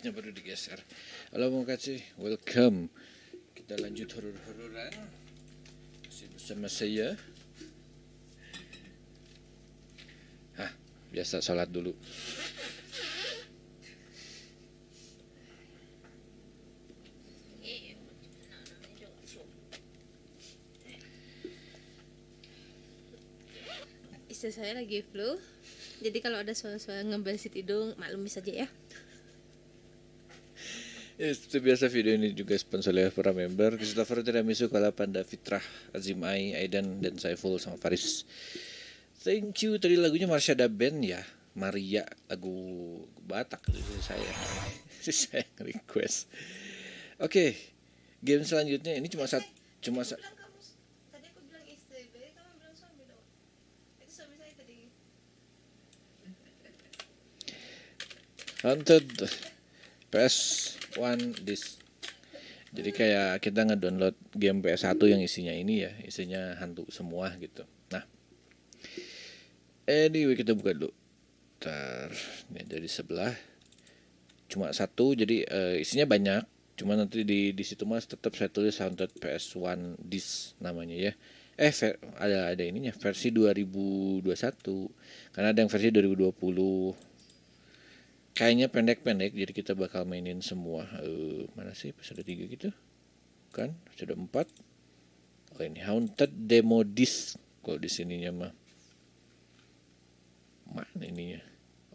Slide-nya baru digeser. Halo mau kasih, welcome. Kita lanjut horor-hororan. Masih bersama saya. Biasa sholat dulu. Istri saya lagi flu, jadi kalau ada suara-suara ngebesit hidung maklumin saja ya. Ya, seperti biasa video ini juga sponsor oleh para member Christopher Tiramisu, Kala Panda, Fitrah, Azim Ai, Aidan, dan Saiful sama Faris. Thank you. Tadi lagunya Marsyada Band ya, Maria, lagu Batak dari saya. Saya request. Oke, game selanjutnya ini cuma satu. Tadi aku bilang istri, berarti kamu bilang suami dong. Itu suami saya tadi. Haunted PS1 disc. Jadi kayak kita ngedownload game PS1 yang isinya ini ya, isinya hantu semua gitu. Nah, anyway kita buka dulu. Ntar, ini dari sebelah. Cuma satu, jadi isinya banyak. Cuma nanti di situ mas tetap saya tulis Haunted PS1 disc namanya ya. Ada ininya versi 2021. Karena ada yang versi 2020. Kayaknya pendek-pendek, jadi kita bakal mainin semua. Mana sih episode 3 gitu? Kan episode 4. Oh ini Haunted Demo Disc. Kalau di sininya mah. Mana ininya?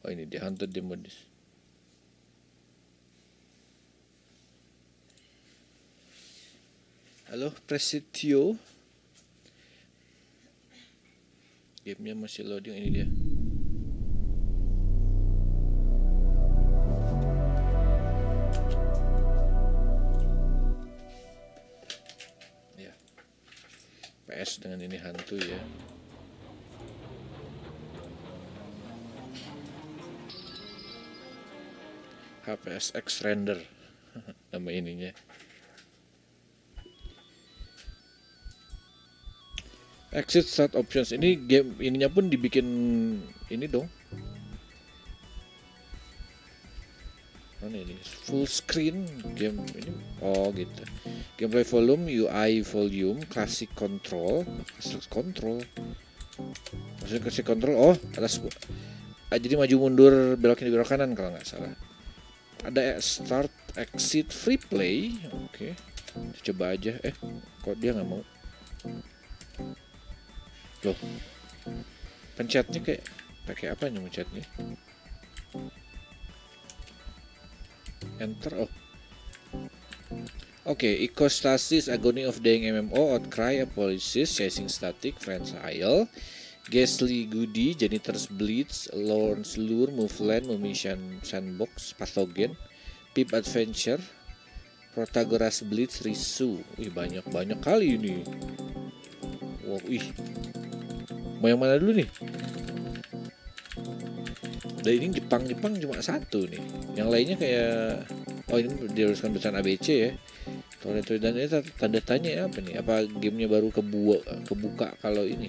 Oh ini di Haunted Demo Disc. Halo Presitio. Gamenya masih loading, ini dia. PS dengan ini hantu ya. HPSX render nama ininya. Exit start options. Ini game ininya pun dibikin ini dong. Mana ini? Full screen game ini. Oh gitu. Gameplay volume, UI volume, classic control. Maksudnya classic control. Oh, atas. Jadi maju mundur, belok kiri belok kanan kalau nggak salah. Ada start, exit, free play. Oke. Coba aja. Kok dia nggak mau? Loh. Pencetnya kayak pakai apa nih pencetnya? Enter. Oke, Ecostasis, Agony of Dying MMO, Outcry, Apollysis, Chasing Static, Friends Isle, Ghastly Goody, Janitor's Bleeds, Lorne's Lure, Moveland, Mumission Sandbox, Pathogen, Pip Adventure, Protagoras Bleeds, Risu. Banyak kali ini. Wow, mau yang mana dulu nih? Dan ini Jepang cuma satu nih. Yang lainnya kayak ini diharuskan tulisan ABC ya. Dan ini tanda tanya apa nih? Apa gamenya baru kebuka kalau ini?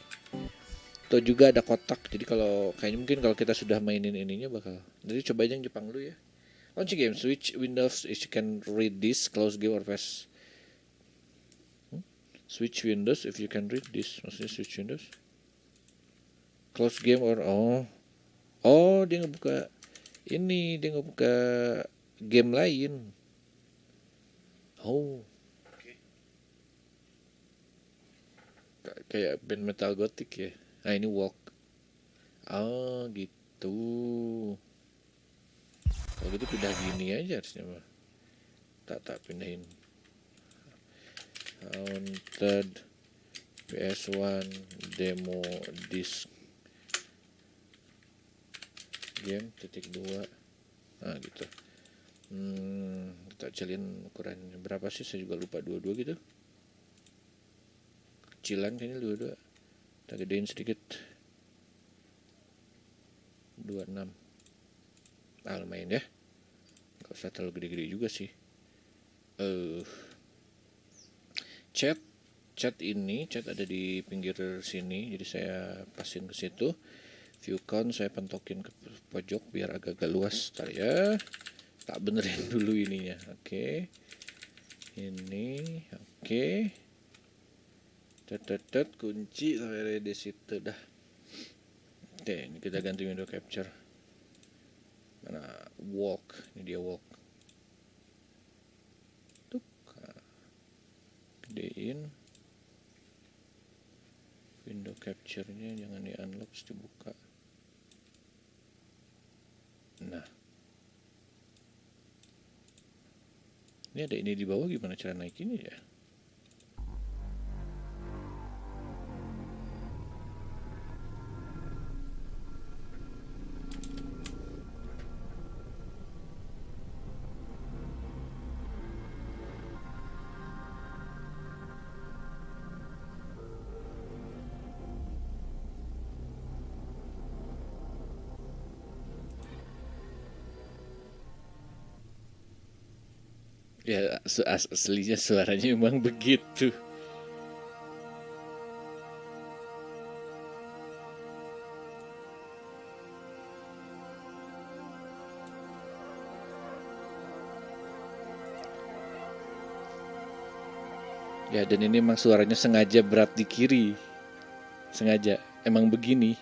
Atau juga ada kotak. Jadi kayaknya mungkin kalau kita sudah mainin ininya bakal. Jadi coba aja yang Jepang dulu ya. Launch game, switch Windows if you can read this, close game or press. Switch Windows if you can read this. Maksudnya switch Windows. Close game or dia ngebuka ini, dia ngebuka game lain. Okay. Kayak band metal gothic ya. Nah ini walk. Gitu. Kalau gitu pindah gini aja harusnya mah. Tak pindahin. Haunted PS1 demo disc game .2. Nah gitu. Kita kecilin ukurannya berapa sih, saya juga lupa. 22 gitu, kecilan kayaknya 22. Kita gedein sedikit, 26. Lumayan ya, gak usah terlalu gede-gede juga sih. Chat ada di pinggir sini, jadi saya pasin ke situ. View count saya pentokin ke pojok biar agak-agak luas. Ntar ya, Tak benerin dulu ininya. Oke. Ini oke. Tetet kunci sampai di situ dah. Oke, ini kita ganti window capture. Mana walk? Ini dia walk. Tuk. Gedein. Window capture-nya jangan di unlock, terus dibuka. Nah. Ini ada ini di bawah, gimana cara naikinnya ya? Ya aslinya suaranya memang begitu. Ya, dan ini memang suaranya sengaja berat di kiri. Sengaja. Emang begini.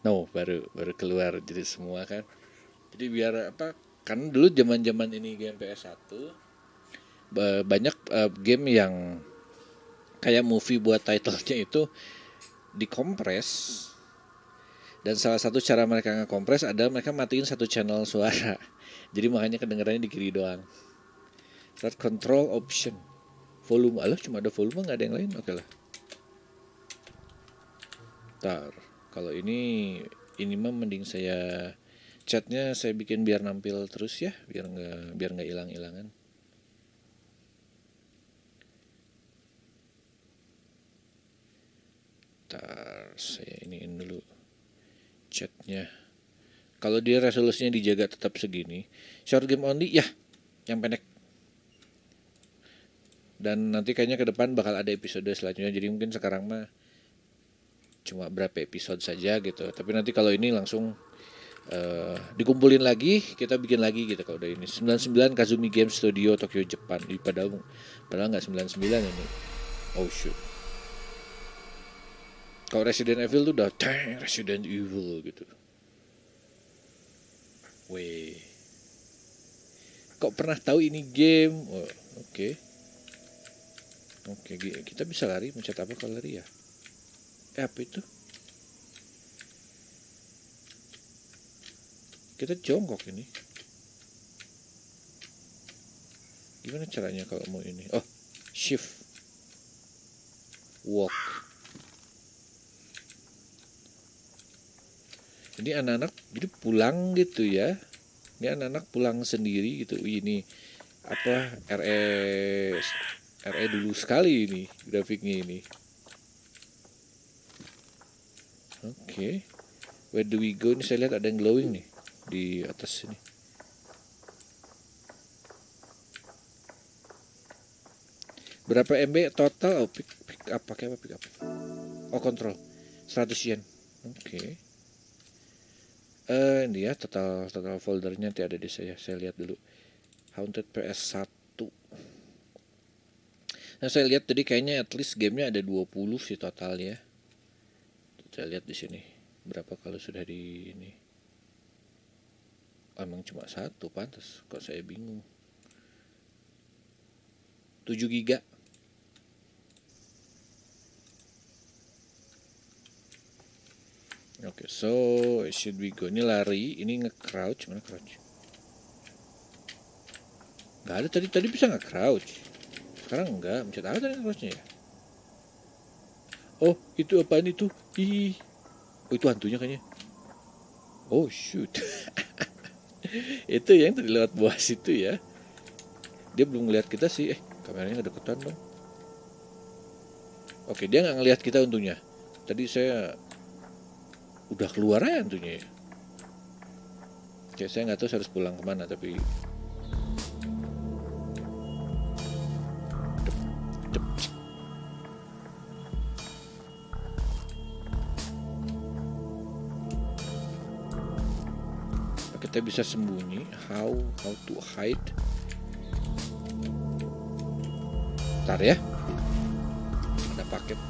No, baru keluar jadi semua kan. Jadi biar apa? Kan dulu zaman-zaman ini game PS1 banyak game yang kayak movie buat titlenya itu dikompres. Dan salah satu cara mereka ngekompres adalah mereka matiin satu channel suara. Jadi makanya kedengarannya di kiri doang. Start control option. Volume, alah cuma ada volume, nggak ada yang lain, oke lah. Ntar, kalau ini mah mending saya chatnya saya bikin biar nampil terus ya, biar nggak hilang-hilangan. Ntar saya iniin dulu chatnya. Kalau dia resolusinya dijaga tetap segini, short game only ya, yang pendek. Dan nanti kayaknya ke depan bakal ada episode selanjutnya. Jadi mungkin sekarang mah cuma berapa episode saja gitu. Tapi nanti kalau ini langsung dikumpulin lagi, kita bikin lagi gitu kalau udah ini. 99 Kazumi Game Studio Tokyo Jepang. Padahal nggak 99 ini. Oh shoot. Kalau Resident Evil tuh udah Resident Evil gitu. Weh. Kok pernah tahu ini game? Oh, oke. Oke, kita bisa lari, mencet apa kalau lari ya? Apa itu? Kita jongkok ini. Gimana caranya kalau mau ini? Oh, shift. Walk. Ini anak-anak jadi pulang gitu ya. Ini anak-anak pulang sendiri gitu. Ini apa RE dulu sekali ini grafiknya ini. Oke. Where do we go? Ini saya lihat ada yang glowing nih di atas sini. Berapa MB total? Oh, pick up, pakai apa pick up? Oh, kontrol 100 yen. Oke. Ini ya total foldernya nanti ada di saya. Saya lihat dulu. Haunted PS1. Nah, saya lihat tadi kayaknya at least gamenya ada 20 sih total ya. Saya lihat di sini berapa kalau sudah di ini. Oh, emang cuma satu, pantas kok saya bingung. 7 giga. Oke, so should we go? Ini lari, ini nge-crouch, mana crouch? Gak ada tadi bisa nge-crouch. Sekarang enggak, mencet apa tadi crouchnya ya? Oh, itu apaan itu? Ih. Oh, itu hantunya kayaknya. Oh, shoot. Itu yang tadi lewat bawah situ ya. Dia belum ngeliat kita sih. Kameranya kedeketan dong. Oke, dia nggak ngeliat kita untungnya. Tadi saya udah keluar aja hantunya ya. Oke, saya nggak tahu saya harus pulang kemana, tapi kita bisa sembunyi. How to hide. Ntar ya, ada paket.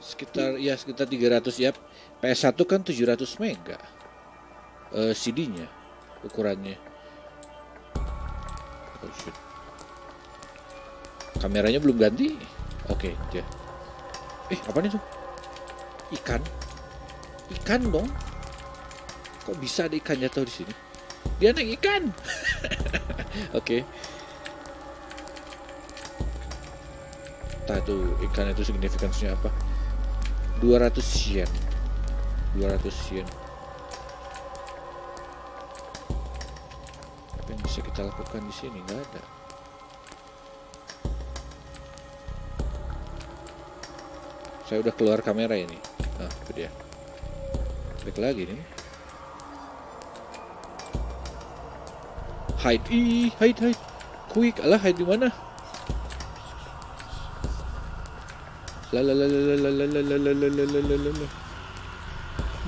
Sekitar 300 ya. PS1 kan 700 mega CD-nya ukurannya. Oh shit. Kameranya belum ganti. Oke, ya. Apa nih tuh? Ikan dong. Kok bisa ada ikan jatuh di sini? Dia naik ikan. Oke. Entah tuh ikan itu signifikansinya apa. 200 yen. 200 yen. Apa yang bisa kita lakukan di sini? Nggak ada. Saya udah keluar kamera ini. Nah, itu dia. Klik lagi nih. Hide. Quick, alah hide di mana?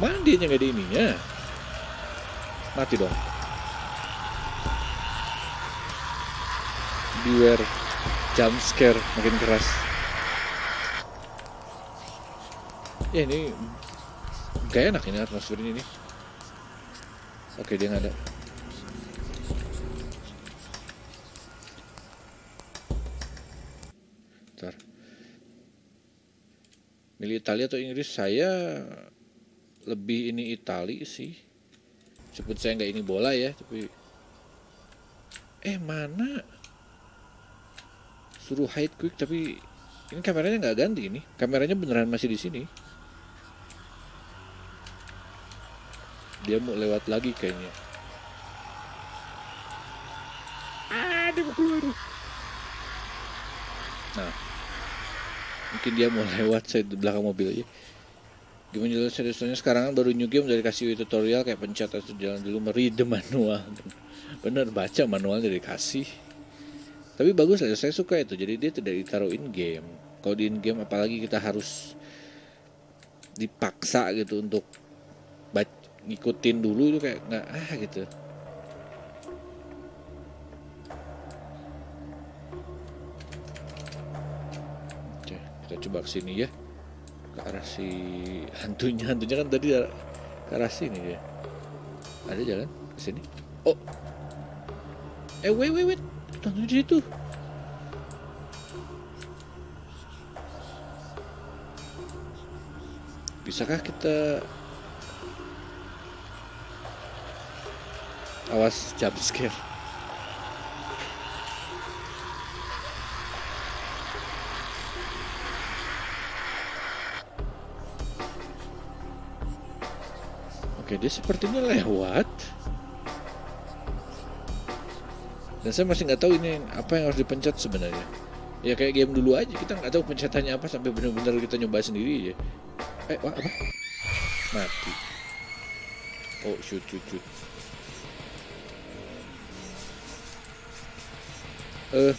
Mana dia nggak ada ininya? Mati dong. Beware jump scare makin keras. Ya ini gak enak ini atmosfer ini. Oke, dia nggak ada. Bentar. Milih Italia atau Inggris? Saya lebih ini Itali sih. Sebut saya nggak ini bola ya, tapi mana? Suruh hide quick, tapi ini kameranya nggak ganti ini. Kameranya beneran masih di sini. Dia mau lewat lagi kayaknya. Dia mau keluar. Nah, mungkin dia mau lewat saya di belakang mobil aja. Gimana jelasnya sekarang kan baru new game dari kasih tutorial kayak pencet atau jalan dulu read manual. Bener, baca manual dari kasih. Tapi bagus lah, saya suka itu. Jadi dia tidak ditaruh in game. Kalau di in game apalagi kita harus dipaksa gitu untuk ngikutin dulu itu kayak nggak gitu. Oke, kita coba kesini ya, ke arah si hantunya kan tadi ke arah sini dia. Ada jalan ke sini. Oh, wait, tunggu di situ. Bisakah kita awas jump scare? Oke, dia sepertinya lewat. Dan saya masih nggak tahu ini apa yang harus dipencet sebenarnya. Ya kayak game dulu aja, kita nggak tahu pencetannya apa sampai benar-benar kita nyoba sendiri aja. Apa? Mati. Oh, shoot.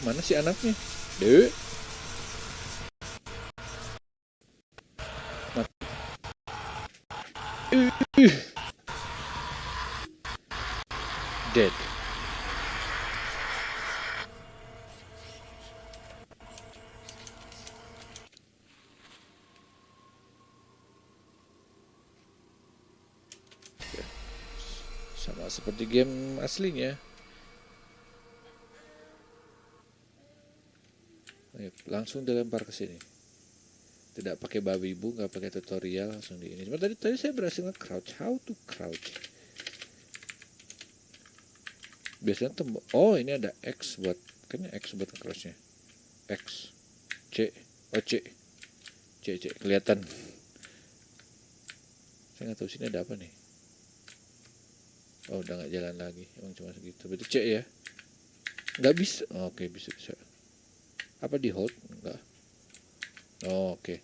Mana sih anaknya? Dewe. Mati. Dead. Sama seperti game aslinya. Ayo, langsung dilempar ke sini. Tidak pakai babi bu, nggak pakai tutorial, langsung di ini. Cuma tadi saya berhasil nge-crouch. How to crouch? Biasanya oh ini ada X buat, kayaknya X buat nge-crouchnya. X, C, oh C, kelihatan. Saya nggak tahu sini ada apa nih. Oh udah nggak jalan lagi, emang cuma segitu. Berarti C ya? Nggak bisa. Oh, oke bisa. Apa di hold? Enggak. Oh, oke.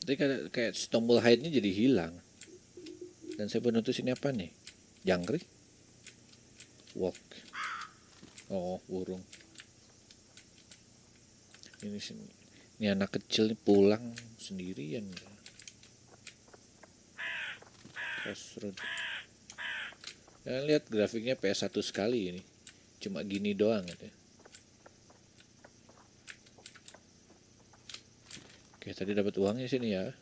Jadi kayak tombol hide-nya jadi hilang. Dan saya baru notice ini apa nih? Jangkrik? Walk. Oh, burung. Ini anak kecil nih pulang sendirian. Crossroad. Kalian lihat grafiknya PS1 sekali ini. Cuma gini doang gitu. Oke, tadi dapat uangnya sini ya.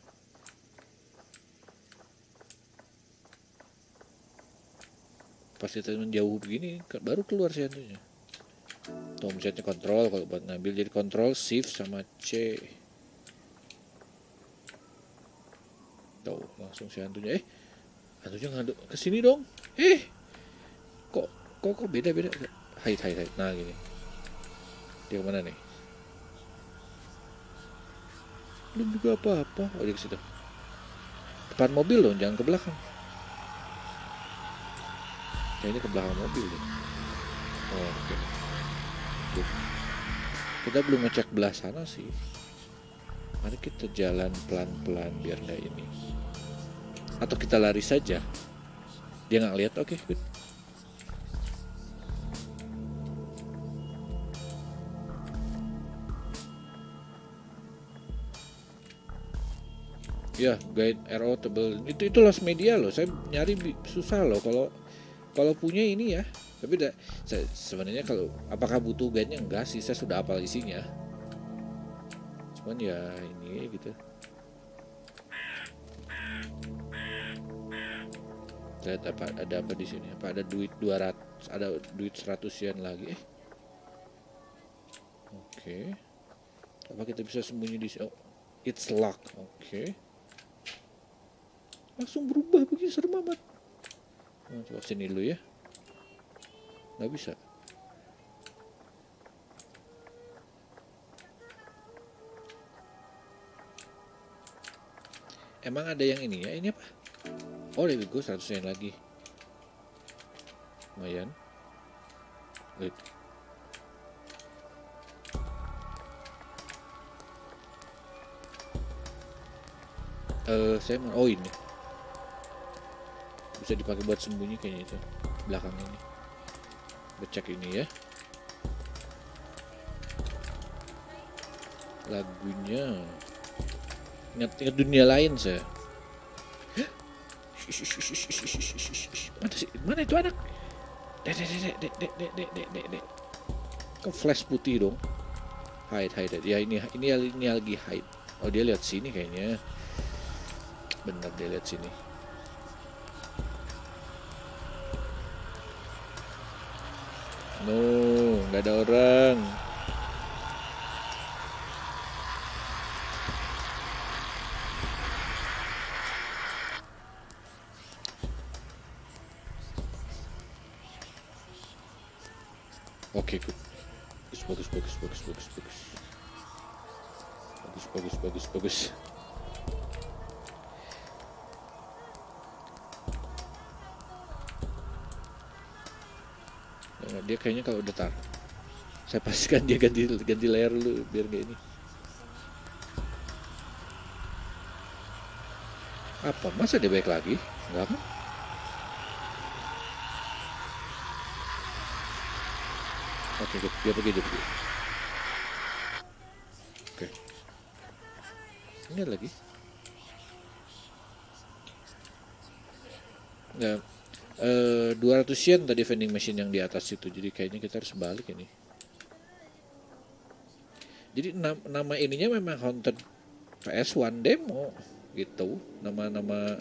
Pas kita menjauh begini baru keluar sih hantunya. Tuh misalnya kontrol kalau buat ngambil, jadi kontrol shift sama C. Tuh langsung si hantunya hantunya ngaduk ke sini dong. Kok beda. Hide. Nah gini. Dia kemana nih? Belum juga apa-apa. Oh dia ke situ. Depan mobil loh, jangan ke belakang. Kayaknya ke belakang mobil deh. Oh, oke. Kita belum ngecek belah sana sih. Mari kita jalan pelan-pelan biar nggak ini. Atau kita lari saja. Dia nggak lihat, oke, good. Ya, guide arrow tebel. Itu lost media loh. Saya nyari susah loh kalau punya ini ya. Tapi sebenarnya kalau apakah butuh guide-nya, enggak sih, saya sudah hafal isinya. Cuman ya ini gitu. Lihat ada apa di sini? Apa ada duit 200, ada duit 100 yen lagi. Oke. Apa kita bisa sembunyi di sini? Oh, it's lock. Oke. Langsung berubah begini, serem amat. Oh, coba sini dulu ya. Nggak bisa. Emang ada yang ini ya? Ini apa? Oh, there we go, 100 yen lagi. Lumayan. Good. Saya mau, oh ini bisa dipakai buat sembunyi kayaknya itu belakang ini. Becek ini ya. Lagunya ingat dunia lain saya. Mana itu anak? Dek. Kok flash putih dong? Hide. Ya ini lagi hide. Oh dia lihat sini kayaknya. Bener dia lihat sini. No, nggak ada orang. Oke, good. Bagus. Nah, dia kayaknya kalau udah saya pastikan dia ganti layar dulu biar gak ini. Apa? Masa dia baik lagi? Enggak kan? Oke, good. Dia pergi. Oke. Ini ada lagi. Nggak. 200 yen tadi vending machine yang di atas itu. Jadi kayaknya kita harus balik ini. Jadi nama ininya memang Haunted PS1 demo gitu. Nama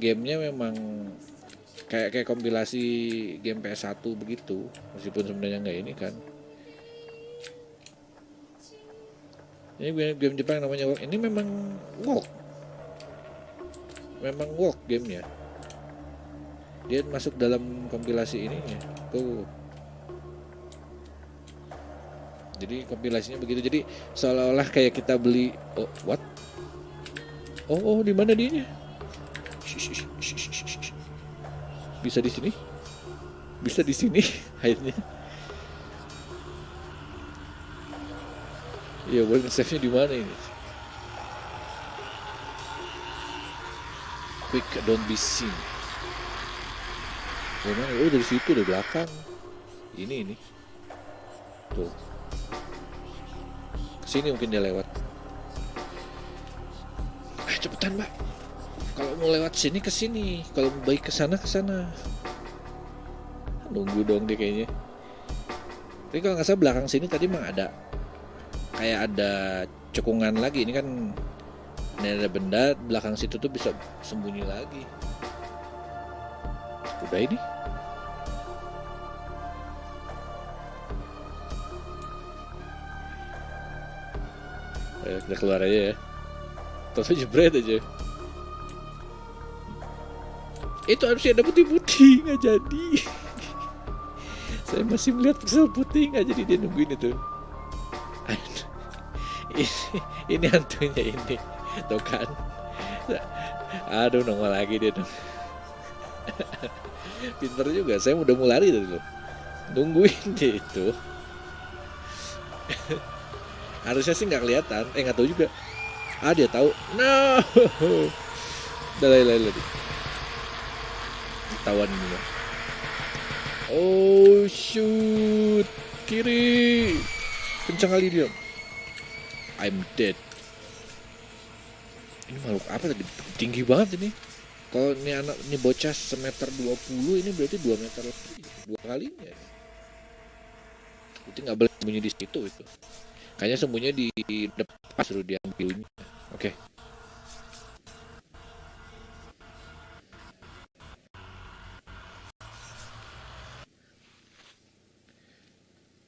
gamenya memang kayak kompilasi game PS1 begitu. Meskipun sebenarnya nggak ini kan. Ini game Jepang namanya walk. Ini memang walk. Memang walk gamenya. Dia masuk dalam kompilasi ininya. Tuh. Jadi kompilasinya begitu. Jadi seolah-olah kayak kita beli. Oh, what? Oh, di mana dianya? Bisa di sini? Bisa di sini akhirnya. Iya, boleh save-nya di mana ini? Quick, don't be seen. Gimana? Oh, dari situ, dari belakang. Ini. Tuh. Kesini mungkin dia lewat. Cepetan, Mbak. Kalau mau lewat sini ke sini. Kalau mau baik ke sana ke sana. Nunggu dong dia kayaknya. Tapi kalau nggak salah belakang sini tadi mah ada kayak ada cekungan lagi. Ini kan ini ada benda belakang situ tuh bisa sembunyi lagi. Udah ini. Kita keluar aja ya. Toto jebret aja. Itu harusnya ada putih-putih, nggak jadi. Saya masih melihat pixel putih, nggak jadi dia nungguin itu. Ini hantunya ini, tuh kan. Aduh, nongol lagi dia dong. Pinter juga, saya udah mau lari tadi loh. Nungguin dia itu. Harusnya sih nggak kelihatan, nggak tahu juga. Dia tahu. No. Udah lari. Ketahuan ini loh. Oh shoot, kiri. Kencang kali dia. I'm dead. Ini makhluk apa tadi? Tinggi banget ini. Kalau ini anak ini bocah semeter 20, ini berarti 2 meter lebih. 2 kalinya. Itu nggak boleh sembunyi di situ itu. Kayaknya sembunyi di depan suruh dia ambilnya. Oke.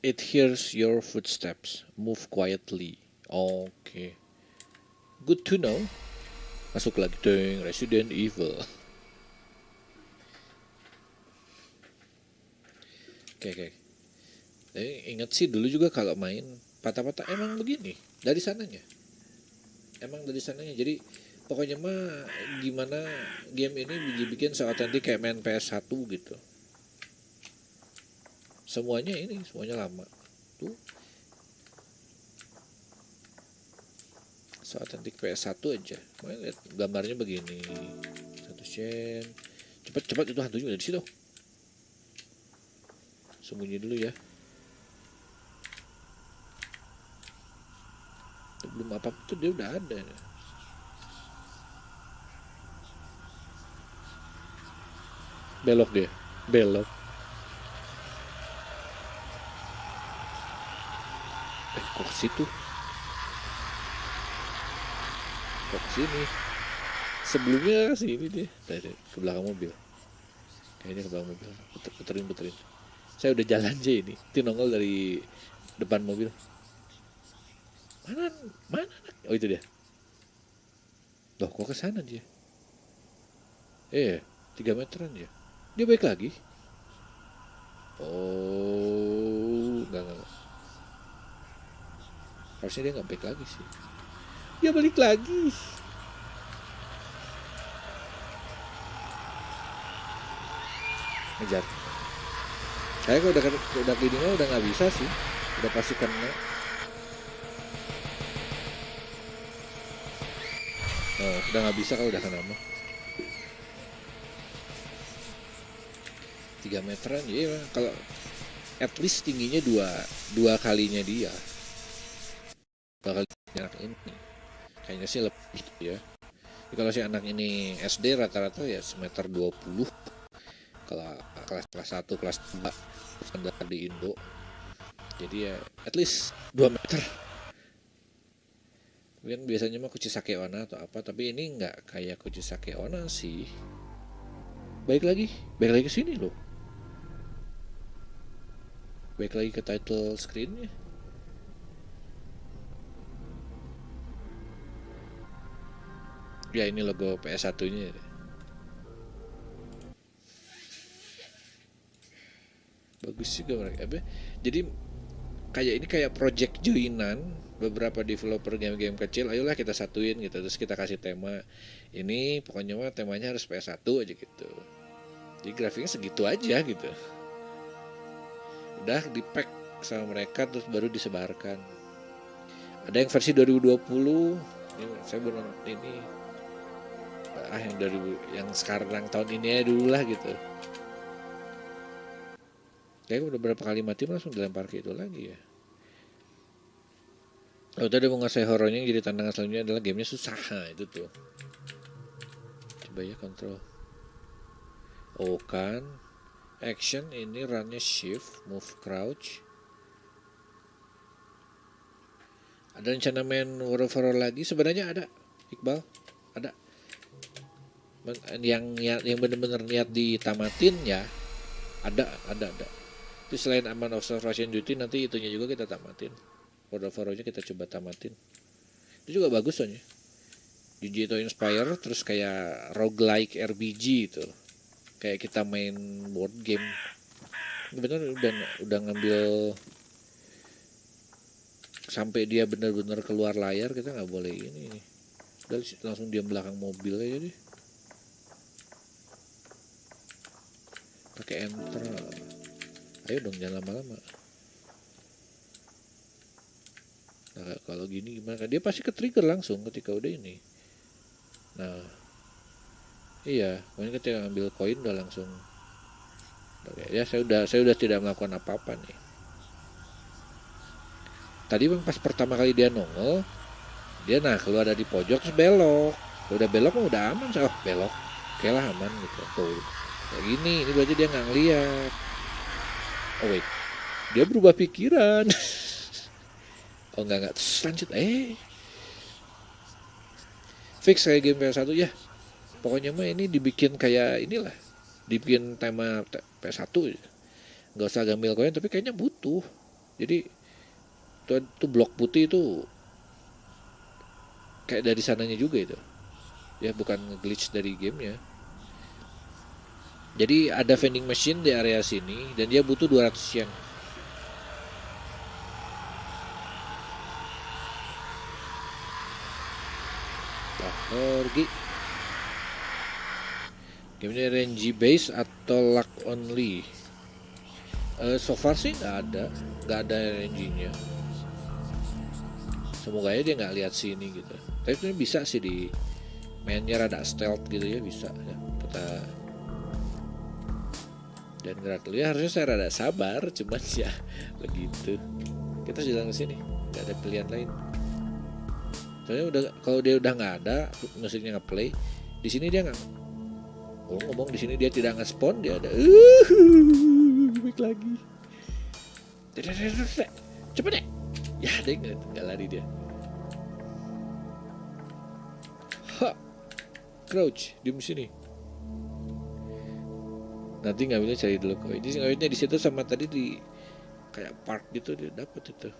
It hears your footsteps. Move quietly. Oke. Good to know. Masuk lagi deng, Resident Evil. Oke. Tapi ingat sih dulu juga kalau main patah-patah emang begini dari sananya. Jadi pokoknya mah gimana game ini dibikin seotentik kayak main PS1 gitu. Semuanya lama. Tuh. Seotentik PS1 aja. Lihat gambarnya begini. Satu sen. Cepat itu hantunya udah di situ. Sembunyi dulu ya. Belum apa tuh dia udah ada. Belok dia. Belok. Kok ke situ? Kok ke sini? Sebelumnya sini dia. Ke belakang mobil. Kayaknya ke belakang mobil. Puterin. Saya udah jalan aja ini. Itu nongol dari depan mobil. Mana? Oh itu dia. Loh kok ke sana dia? 3 meteran dia. Dia balik lagi. Oh, enggak. Harusnya dia nggak balik lagi sih. Dia balik lagi. Ngejar. Kayak kalau udah gini mah udah nggak bisa sih. Udah pasti kena. Oh, udah nggak bisa kalau udah kena mah. 3 meteran ya, kalau at least tingginya dua kalinya dia. 2 kali anak ini. Kayaknya sih lebih ya. Jadi kalau si anak ini SD rata-rata ya semeter 20. Kalau kelas 1, kelas 2 standar di Indo. Jadi ya at least 2 meter. Mungkin biasanya mah kuchisake onna atau apa, tapi ini nggak kayak kuchisake onna sih. Baik lagi ke sini loh. Baik lagi ke title screennya. Ya ini logo PS1-nya. Bagus juga mereka. Jadi kayak ini kayak project joinan beberapa developer game-game kecil. Ayolah kita satuin gitu. Terus kita kasih tema. Ini pokoknya mah temanya harus PS1 aja gitu. Jadi grafiknya segitu aja gitu. Udah di-pack sama mereka terus baru disebarkan. Ada yang versi 2020. Ini saya baru ini yang dari yang sekarang tahun ini aja dulu lah gitu. Kayaknya udah berapa kali mati langsung dilempar ke itu lagi ya. Oh tadi menguasai horornya yang jadi tantangan selanjutnya adalah gamenya susah. Nah, itu tuh. Coba ya kontrol. Oh kan. Action ini runnya shift, move crouch. Ada rencana main World of Horror lagi? Sebenarnya ada, Iqbal. Ada. Yang benar-benar niat ditamatin ya. Ada. Itu selain Aman Observation Duty nanti itunya juga kita tamatin. World of Horror-nya kita coba tamatin. Itu juga bagus soalnya. Digital Inspire terus kayak roguelike RPG itu. Kayak kita main board game. Bener udah ngambil sampai dia benar-benar keluar layar, kita nggak boleh ini. Udah langsung dia belakang mobil aja deh. Pakai enter. Ayo dong jangan lama-lama. Nah, kalau gini gimana? Dia pasti ke-trigger langsung ketika udah ini. Nah, iya, pokoknya ketika ngambil koin udah langsung. Oke, ya saya udah tidak melakukan apa-apa nih. Tadi bang pas pertama kali dia nongol, dia keluar dari pojok terus belok. Udah belok mah udah aman, oh belok, oke lah aman gitu. Tuh, kayak gini, ini berarti dia nggak ngeliat. Oh wait, dia berubah pikiran. Oh enggak terus lanjut fix kayak game PS1 ya. Pokoknya mah ini dibikin kayak inilah, dibikin tema PS1 ya. Nggak usah gambil koin tapi kayaknya butuh. Jadi tuh blok putih itu kayak dari sananya juga itu. Ya bukan glitch dari gamenya. Jadi ada vending machine di area sini dan dia butuh 200 yen. Pergi. Gamenya RNG base atau luck only? So far sih nggak ada RNG-nya. Semoga aja dia nggak lihat sini gitu. Tapi ini bisa sih di mainnya rada stealth gitu ya, bisa ya. Kita dan gerak ya harusnya saya rada sabar, cuman ya begitu. Kita jalan ke sini, nggak ada pilihan lain. Soalnya udah kalau dia udah nggak ada musiknya nge-play, di sini dia nggak ngomong, di sini dia tidak nge-spawn, dia ada gimmick lagi. Cepet deh. Ya dia nggak lari dia. Ha, crouch di sini. Nanti ngambilnya cari dulu koin. Jadi koinnya di situ sama tadi di kayak park gitu dia dapat itu.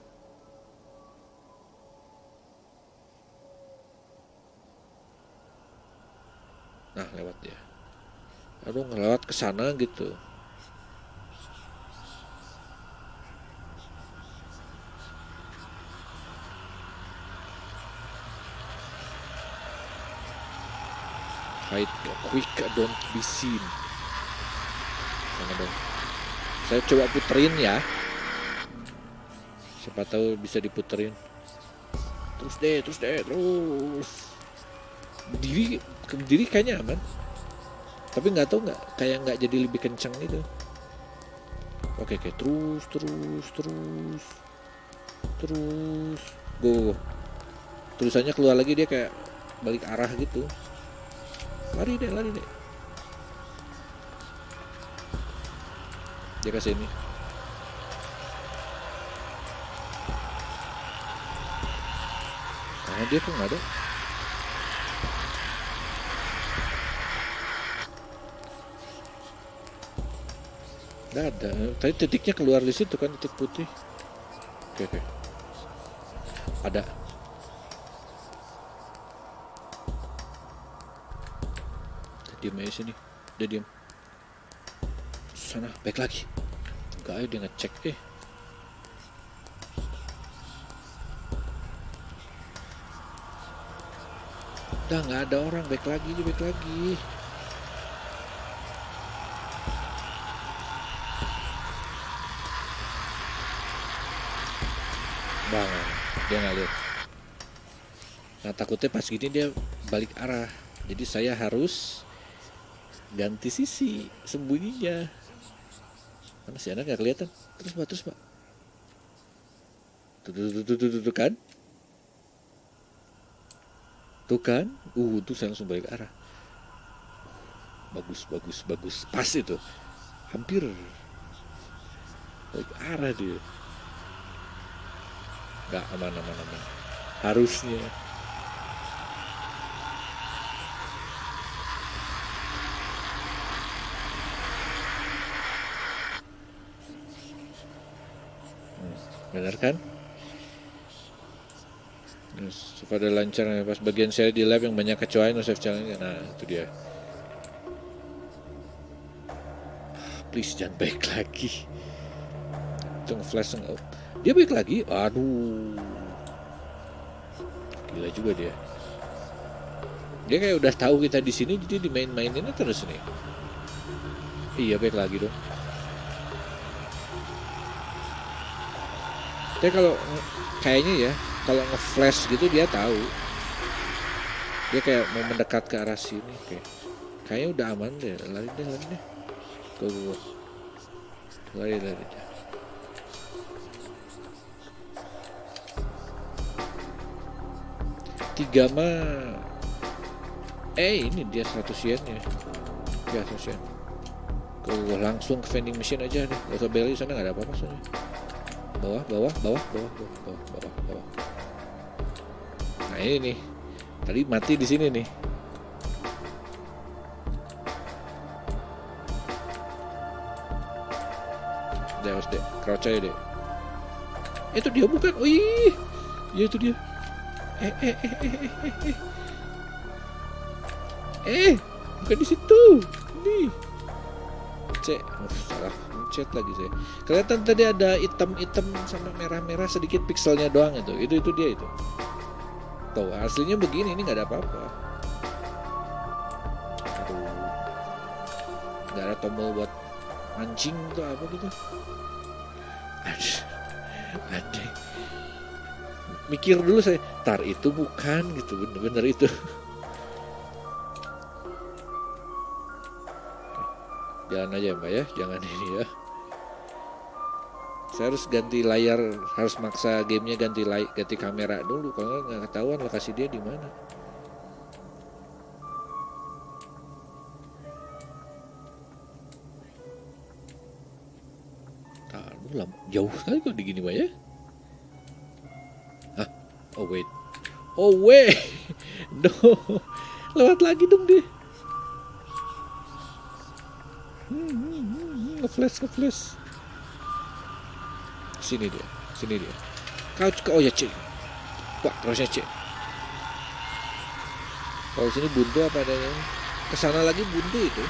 Nah lewat dia. Aduh ngelewat ke sana gitu. Hide quick, don't be seen. Sana dong. Saya coba puterin ya. Siapa tahu bisa diputerin. Terus. Berdiri kayaknya aman. Tapi nggak tahu kayak nggak jadi lebih kencang gitu. Oke, terus. Go. Tulisannya keluar lagi dia kayak balik arah gitu. Lari deh. Dia ke sini. Nah, dia kok nggak ada. Nggak ada. Tadi titiknya keluar di situ kan, titik putih. Oke. Ada. Diam aja sini. Udah diam. Sana, back lagi. Enggak, ayo dia ngecek. Udah nggak ada orang, back lagi, dia back lagi. Bang, dia nggak lihat. Nah takutnya pas gini dia balik arah. Jadi saya harus ganti sisi sembunyinya. Mana si anak nggak kelihatan? Terus pak. Tuh kan? Tuh kan? Tuh saya langsung balik arah. Bagus. Pas itu. Hampir balik arah dia. Nggak aman. Harusnya. Benar kan? Pada lancar pas bagian saya di lab yang banyak kecoa no save challenge. Nah itu dia. Please jangan baik lagi. Itu nge-flash out. Dia baik lagi. Aduh. Gila juga dia. Dia kayak udah tahu kita di sini jadi dimain-maininnya terus nih. Iya baik lagi dong. Tapi kalau kayaknya ya kalau nge-flash gitu dia tahu. Dia kayak mau mendekat ke arah sini. Kayaknya udah aman deh. Lari deh. Go. Lari. 3 mah ini dia 100 yennya. Ya 100 yen. Go langsung ke vending machine aja deh. Gak usah beli sana, gak ada apa-apa soalnya. Bawah. Nah ini nih. Tadi mati di sini nih. Deh, crouch aja deh. Itu dia bukan. Wih. Ya itu dia. Bukan di situ. Nih. Salah mencet lagi saya. Kelihatan tadi ada hitam-hitam sama merah-merah sedikit pixelnya doang itu. Itu dia itu. Tuh, aslinya begini, ini nggak ada apa-apa. Aduh. Nggak ada tombol buat mancing tuh apa gitu. Ada. Mikir dulu saya, tar itu bukan gitu, bener-bener itu. Jalan aja mbak ya, jangan ini ya. Saya harus ganti layar, harus maksa gamenya ganti kamera dulu, kalau nggak ketahuan lokasi dia di mana. Taruh jauh sekali kok di gini mbak ya. Hah? Oh wait, no, lewat lagi dong dia. Nge-flash. Sini dia. Oh ya cek. Pak, terusnya cek. Kalau sini buntu apa adanya? Kesana lagi buntu itu.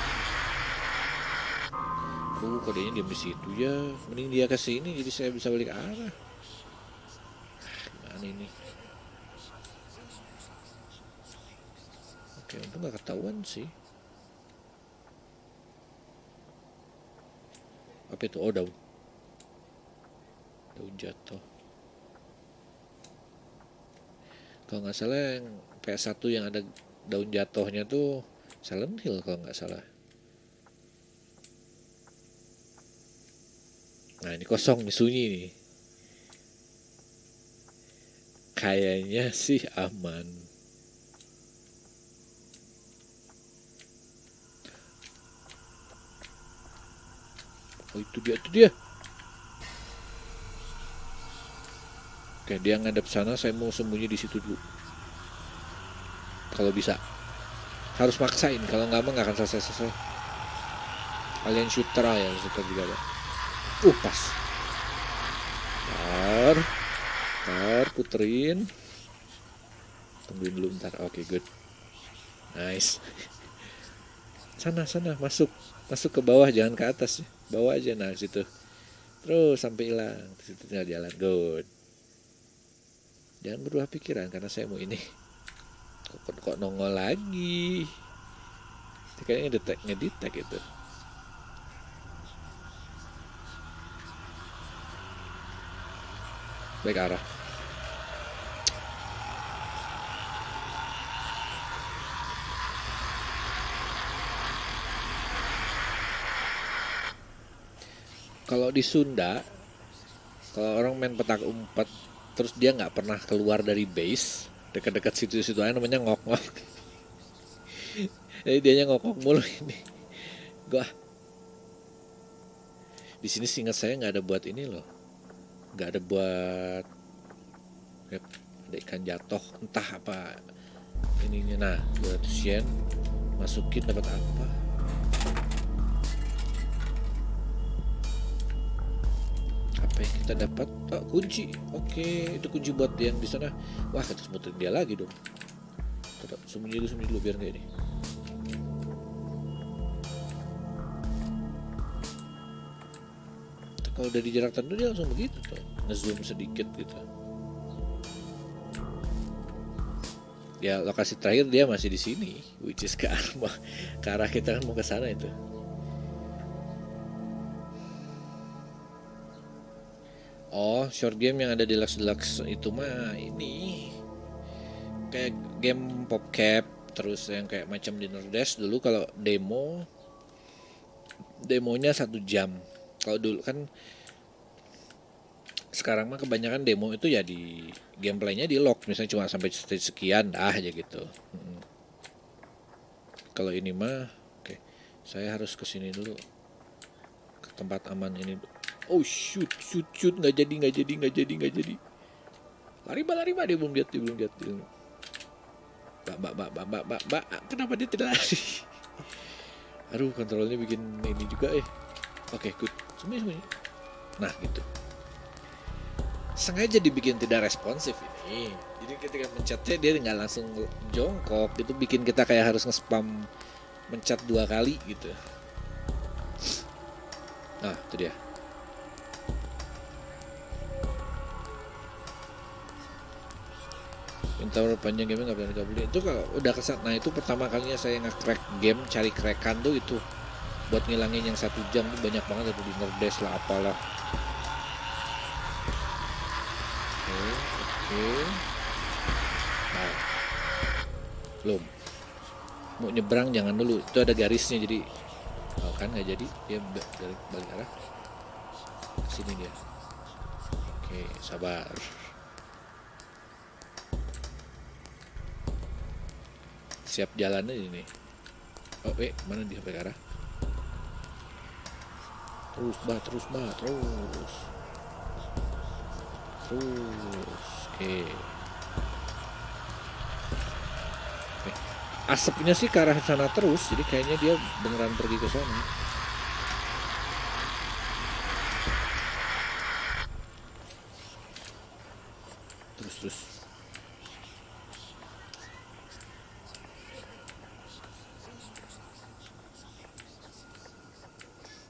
Kodenya diam di situ ya. Mending dia ke sini jadi saya bisa balik arah. Gimana ini? Oke, untung nggak ketahuan sih. Apa itu? Oh, daun jatuh. Kalau nggak salah yang PS1 yang ada daun jatuhnya tuh Silent Hill kalau nggak salah. Nah ini kosong nih, sunyi nih. Kayaknya sih aman. Oh itu dia. Oke, dia ngadep sana, saya mau sembunyi di situ dulu. Kalau bisa. Harus maksain, kalau nggak mah nggak akan selesai. Alien shooter juga ada. Pas. Ntar puterin. Tungguin dulu bentar. Oke, good. Nice. Sana masuk ke bawah, jangan ke atas, bawah aja. Nah situ terus sampai hilang, situ tinggal jalan. Good, jangan berubah pikiran karena saya mau ini. Kok nongol lagi, kayaknya ngedetek itu. Baik arah. Kalau di Sunda, kalau orang main petak umpet terus dia nggak pernah keluar dari base dekat-dekat situ-situ aja, namanya ngok-ngok. Jadi dianya ngok-ngok mulu ini. Gua di sini seingat saya nggak ada buat ini loh, nggak ada buat ada ikan jatuh entah apa ininya. Nah 200 yen masukin dapat apa? Apa yang kita dapat? Oh, kunci. Oke, itu kunci buat yang di sana. Wah, kita sebutin dia lagi dong. Tetap sembunyi dulu biar nggak ini. Kalau udah di jarak tertentu dia langsung begitu tuh, ngezoom sedikit gitu. Ya lokasi terakhir dia masih di sini, which is ke arah kita kan mau ke sana itu. Oh, short game yang ada di Lux itu mah ini kayak game PopCap, terus yang kayak macam Dinner Dash dulu. Kalau demonya 1 jam. Kalau dulu kan, sekarang mah kebanyakan demo itu ya di gameplaynya di lock, misalnya cuma sampai stage sekian dah aja gitu. Kalau ini mah oke, saya harus ke sini dulu, ke tempat aman ini. Oh shoot nggak jadi. Lari dia belum lihat. Mbak, kenapa dia tidak lari? Aduh, kontrolnya bikin ini juga Oke, good. Semuanya. Nah, gitu. Sengaja dibikin tidak responsif ini. Jadi ketika mencetnya dia nggak langsung jongkok, itu bikin kita kayak harus nge-spam mencet 2 kali gitu. Nah, itu dia. Minta panjang game nggak berani kabulin. Itu kalau udah kesat. Nah, itu pertama kalinya saya nge-crack game, cari crackan tuh itu. Buat ngilangin yang 1 jam tuh banyak banget tuh di Nerdes lah apalah. Oke. Nah, belum. Mau nyebrang jangan dulu, itu ada garisnya jadi. Oh kan nggak jadi, dia balik arah. Sini dia. Oke, sabar. Siap jalan aja nih. Oh, mana dia sampai arah? Terus. Oke. Asapnya sih ke arah sana terus, jadi kayaknya dia beneran pergi ke sana. Terus.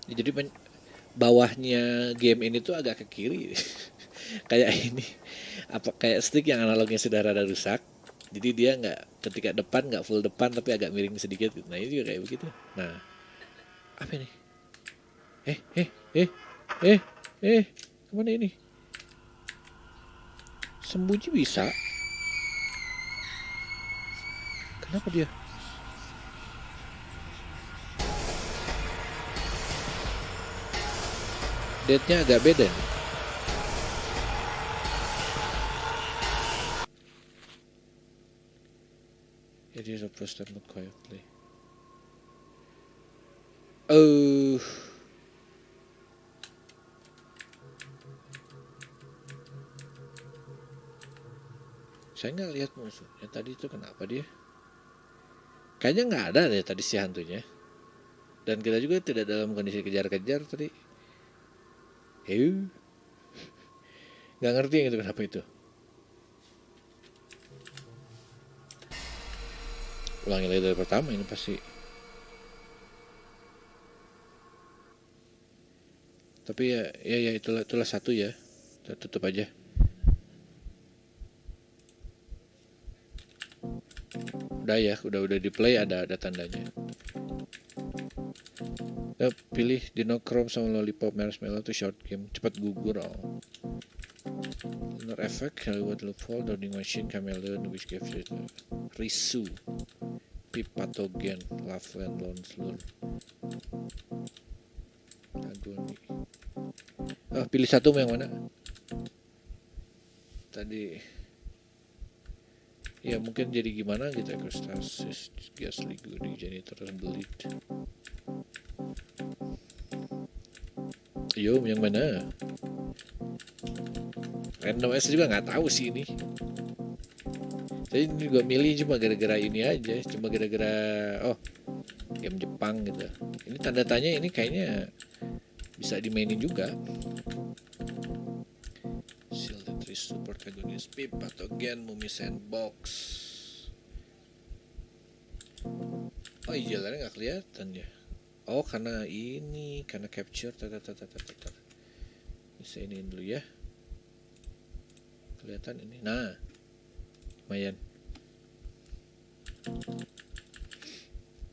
Ya, jadi bawahnya game ini tuh agak ke kiri. Kayak ini, apa kayak stick yang analognya sudah rada rusak. Jadi dia nggak, ketika depan nggak full depan tapi agak miring sedikit. Nah ini juga kayak begitu. Nah, apa ini? Kemana ini? Sembunyi bisa? Kenapa dia? Date-nya agak beda nih. It is approached and not quietly. Oh. Saya nggak lihat musuhnya tadi itu, kenapa dia? Kayaknya nggak ada deh tadi si hantunya. Dan kita juga tidak dalam kondisi kejar-kejar tadi. Nggak ngerti yang itu kenapa itu. Ulangi lagi dari pertama ini pasti. Tapi ya itulah satu ya. Kita tutup aja. Udah ya, udah di play ada tandanya. Pilih Dinochrome sama Lollipop Marshmallow tuh short game. Cepat gugur Lunar Effect, Hollywood Loop Fall, Downing Machine, Chameleon, which gives you Risu, Pip Pathogen, Loveland, Lone Slur, Agony. Pilih satu yang mana? Tadi ya mungkin jadi gimana gitu, Ecostasis, Ghastly Goody, Janitor, Bleed. Yo, yang mana? Random S juga nggak tahu sih ini. Saya juga milih cuma gara-gara ini aja, cuma gara-gara game Jepang gitu. Ini tanda tanya, ini kayaknya bisa dimainin juga. Shielded Risu, Protagonist, Pip, Pathogen, Mummy Sandbox. Oh iya, jalannya nggak kelihatan ya. Oh karena capture. Bisa iniin dulu ya. Kelihatan ini. Nah, lumayan.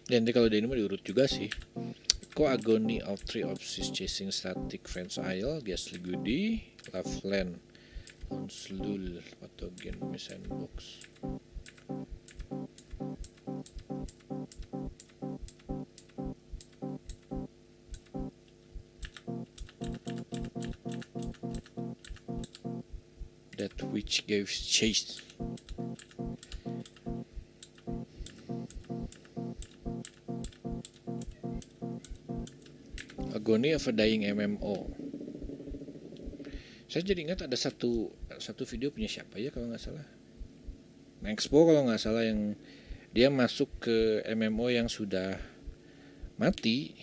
Ya, nanti kalau di ini mah diurut juga sih. Agony, All Three Opsis, Chasing Static, Friends Isle, Ghastly Goody, Loveland, Onslul, Pathogen, Sandbox. That which gave chase. Agony of a Dying MMO. Saya jadi ingat ada satu video punya siapa ya kalau nggak salah. Expo kalau nggak salah, yang dia masuk ke MMO yang sudah mati,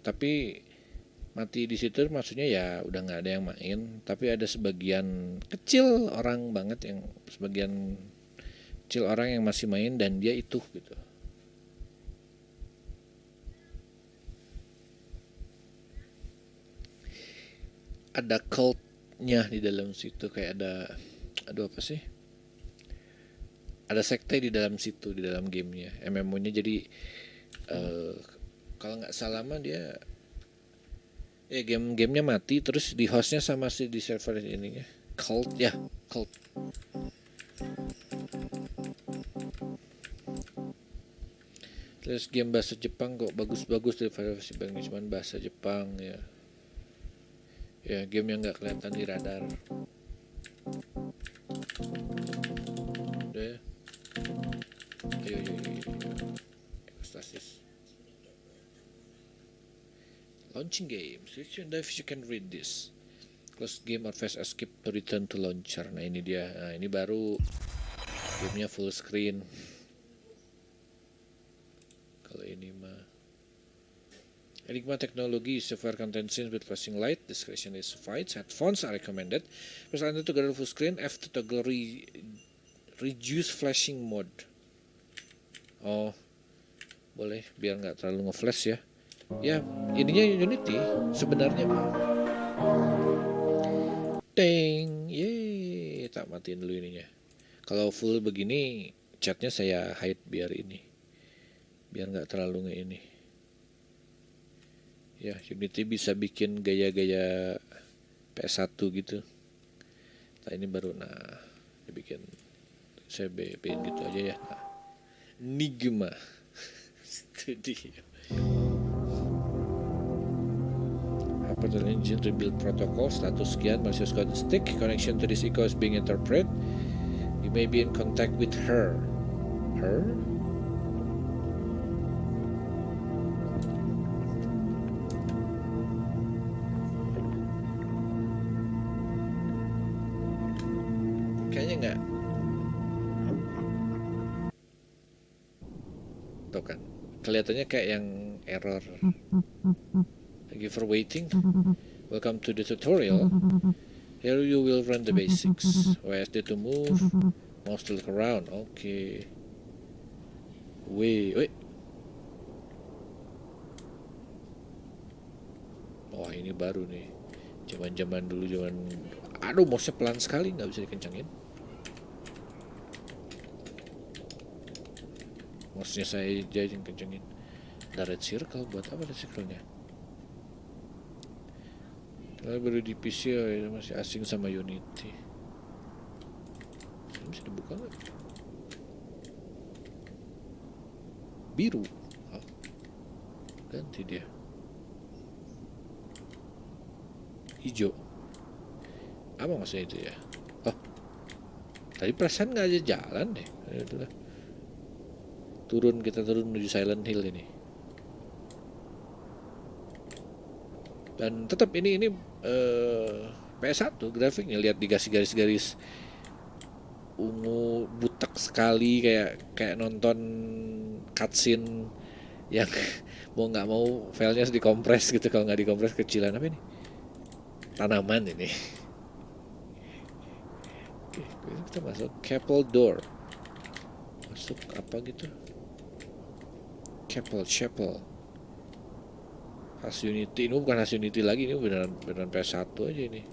tapi mati di situ maksudnya ya udah nggak ada yang main, tapi ada sebagian kecil orang banget yang sebagian kecil orang yang masih main dan dia itu gitu. Ada cultnya di dalam situ, kayak ada apa sih? Ada sekte di dalam situ, di dalam gamenya, MMO-nya. Jadi kalau nggak salah mah dia gamenya mati, terus di hostnya sama si di server ininya cult. Terus game bahasa Jepang kok bagus-bagus daripada versi Bang, cuman bahasa Jepang ya. Ya game yang nggak kelihatan di radar. Udah ya. Ayo. Ekstasis. Launching games. If you can read this. Close game or fast escape to return to launcher. Nah ini dia. Nah ini baru gamenya full screen. Kalau ini mah Enigma technology is severe content scenes with flashing light. Discretion is advised. Headphones are recommended. Press enter to gather full screen. F to toggle reduce flashing mode. Oh, boleh biar nggak terlalu nge-flash ya. Ya, ininya Unity sebenarnya. Deng, yeay, tak matiin dulu ininya. Kalau full begini, chatnya saya hide biar nggak terlalu ini. Ya, Unity bisa bikin gaya-gaya PS1 gitu. Nah ini baru, dibikin saya bikin gitu aja ya. Nah, Enigma. Itu dia. Portal engine rebuild protocol status sekian, malicious code stick, connection to this echo is being interpreted. You may be in contact with her. Kayaknya enggak. Tuh kan, kelihatannya kayak yang error. Thank you for waiting. Welcome to the tutorial. Here you will learn the basics. WSD to move, mouse to look around. Okay. Wait. Wah ini baru nih. Zaman dulu, aduh, mouse pelan sekali, nggak bisa dikencangin. Mouse-nya saya aja yang kencengin. Ada red circle, buat apa red circle-nya? Kalau baru di PC ya, masih asing sama Unity. Ini bisa dibuka nggak? Biru. Oh, ganti dia. Hijau. Apa maksudnya itu ya? Oh, tadi perasaan nggak aja jalan deh. Itulah. Kita turun menuju Silent Hill ini. Dan tetap ini PS1 grafiknya, lihat dikasih garis-garis ungu butek sekali, kayak nonton cutscene yang mau nggak mau filenya harus dikompres gitu, kalau nggak dikompres kecilan. Apa ini? Tanaman ini. Oke, kita masuk Chapel Door. Masuk apa gitu? Chapel. Khas Unity. Ini bukan khas Unity lagi, ini beneran PS1 aja ini.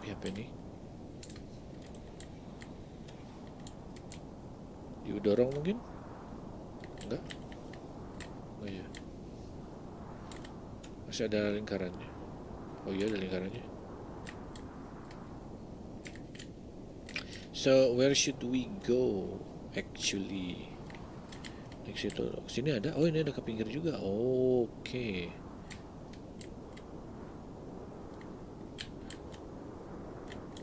Apa ini? Diudorong mungkin? Enggak? Oh iya. Masih ada lingkarannya. Oh iya, ada lingkarannya. So where should we go actually? Next itu sini ada. Oh, ini ada ke pinggir juga. Oke.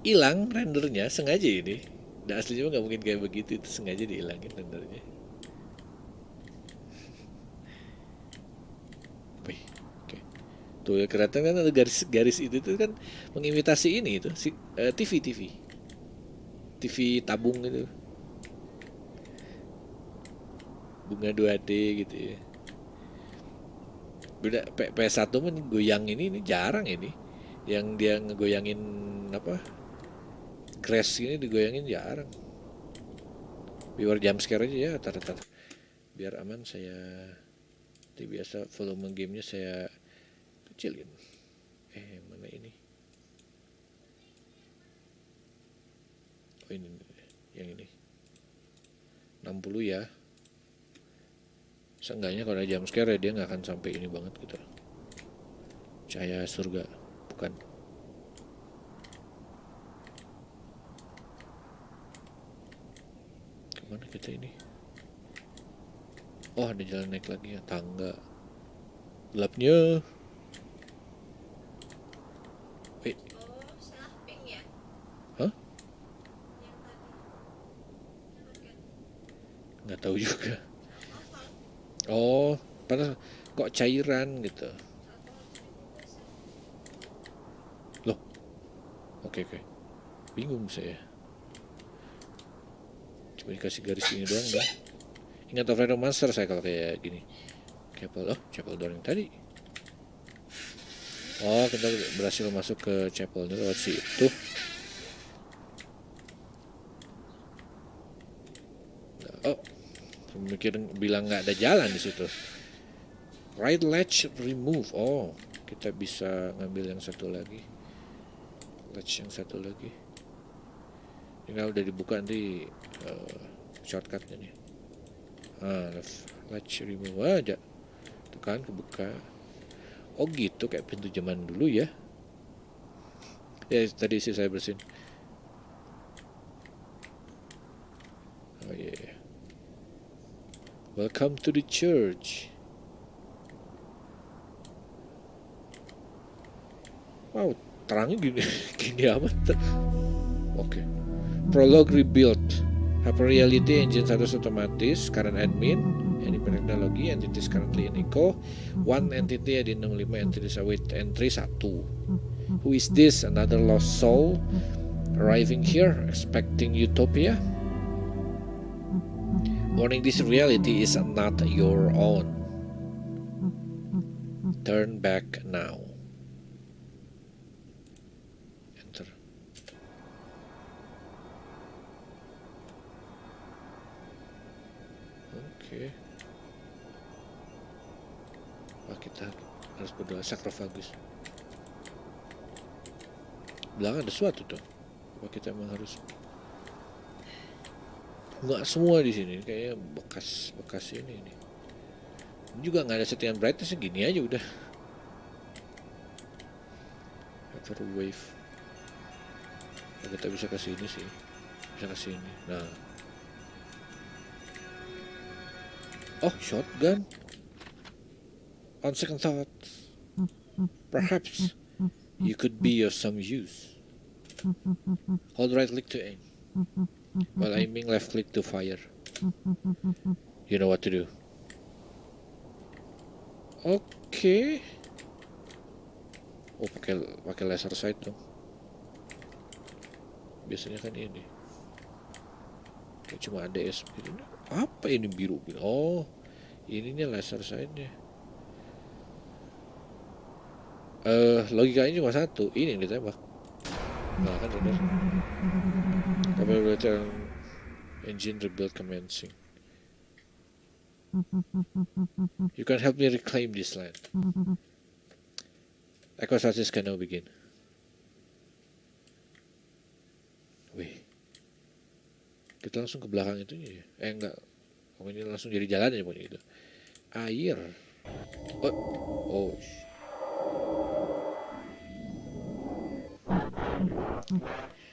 Hilang rendernya sengaja ini. Nah, aslinya nggak mungkin kayak begitu, itu sengaja dihilangin rendernya. Wih, oke. Tuh ya, kelihatan kan ada garis-garis itu tuh kan mengimitasi ini itu TV tabung itu, bunga 2D gitu ya. Beda PS1 pun goyang ini jarang ini. Yang dia ngegoyangin apa? Crash ini digoyangin jarang. Biar jump scare aja ya, tar. Biar aman saya biasa volume gamenya saya kecilin. Mana ini? Oh, ini yang ini 60 ya. Seenggaknya kalau ada jump scare dia nggak akan sampai ini banget gitu. Cahaya surga, bukan. Kemana kita ini? Oh, ada jalan naik lagi ya, tangga. Gelapnya. Wait. Oh, salah pink ya? Hah? Yang tadi. Yang kan? Nggak tahu juga. Alkohol. Oh, padahal kok cairan gitu. Alkohol itu biasa. Loh, oke. Bingung saya. Cuma dikasih garis ini doang dah. Ingat Overhead Monster saya kalau kayak gini. Chapel door yang tadi. Oh, kita berhasil masuk ke chapelnya lewat situ. Oh, bilang nggak ada jalan di situ. Right latch remove. Oh, kita bisa ngambil yang satu lagi. Latch yang satu lagi. Tinggal udah dibuka nanti shortcutnya nih. Left latch remove aja. Tekan kebuka. Oh gitu, kayak pintu zaman dulu ya. Ya tadi sih saya bersihin. Oh yeah. Welcome to the church. Wow, terangnya gini amat. Oke. Prologue rebuild. Hyper reality engine status otomatis. Current admin. Independent technology. Entities currently in eco. One entity di 65. Entities await entry 1. Who is this? Another lost soul arriving here, expecting utopia? Warning, this reality is not your own. Turn back now. Enter. Oke. Wah, kita harus berdoa sarkofagus. Belakang ada sesuatu tuh. Apa kita emang harus? Nggak semua di sini, kayaknya bekas ini nih. Ini juga nggak ada settingan brightness, gini aja udah. Cover wave. Nah, kita bisa ke sini sih. Bisa ke sini. Nah. Oh, shotgun. On second thought, perhaps you could be of some use. Hold right click to aim. While aiming, left click to fire. You know what to do. Oke. Oh, pakai laser sight dong. Biasanya kan ini. Kayak cuma ADS gitu. Apa ini biru? Oh, ininya laser sightnya. Logikanya cuma satu. Ini yang ditembak. Nah, kan benar. Capability engine rebuild commencing. You can help me reclaim this land. Echo stasis can now begin. Wih. Kita langsung ke belakang itu ya. Enggak. Oh, ini langsung jadi jalan aja pokoknya itu. Air. Oh.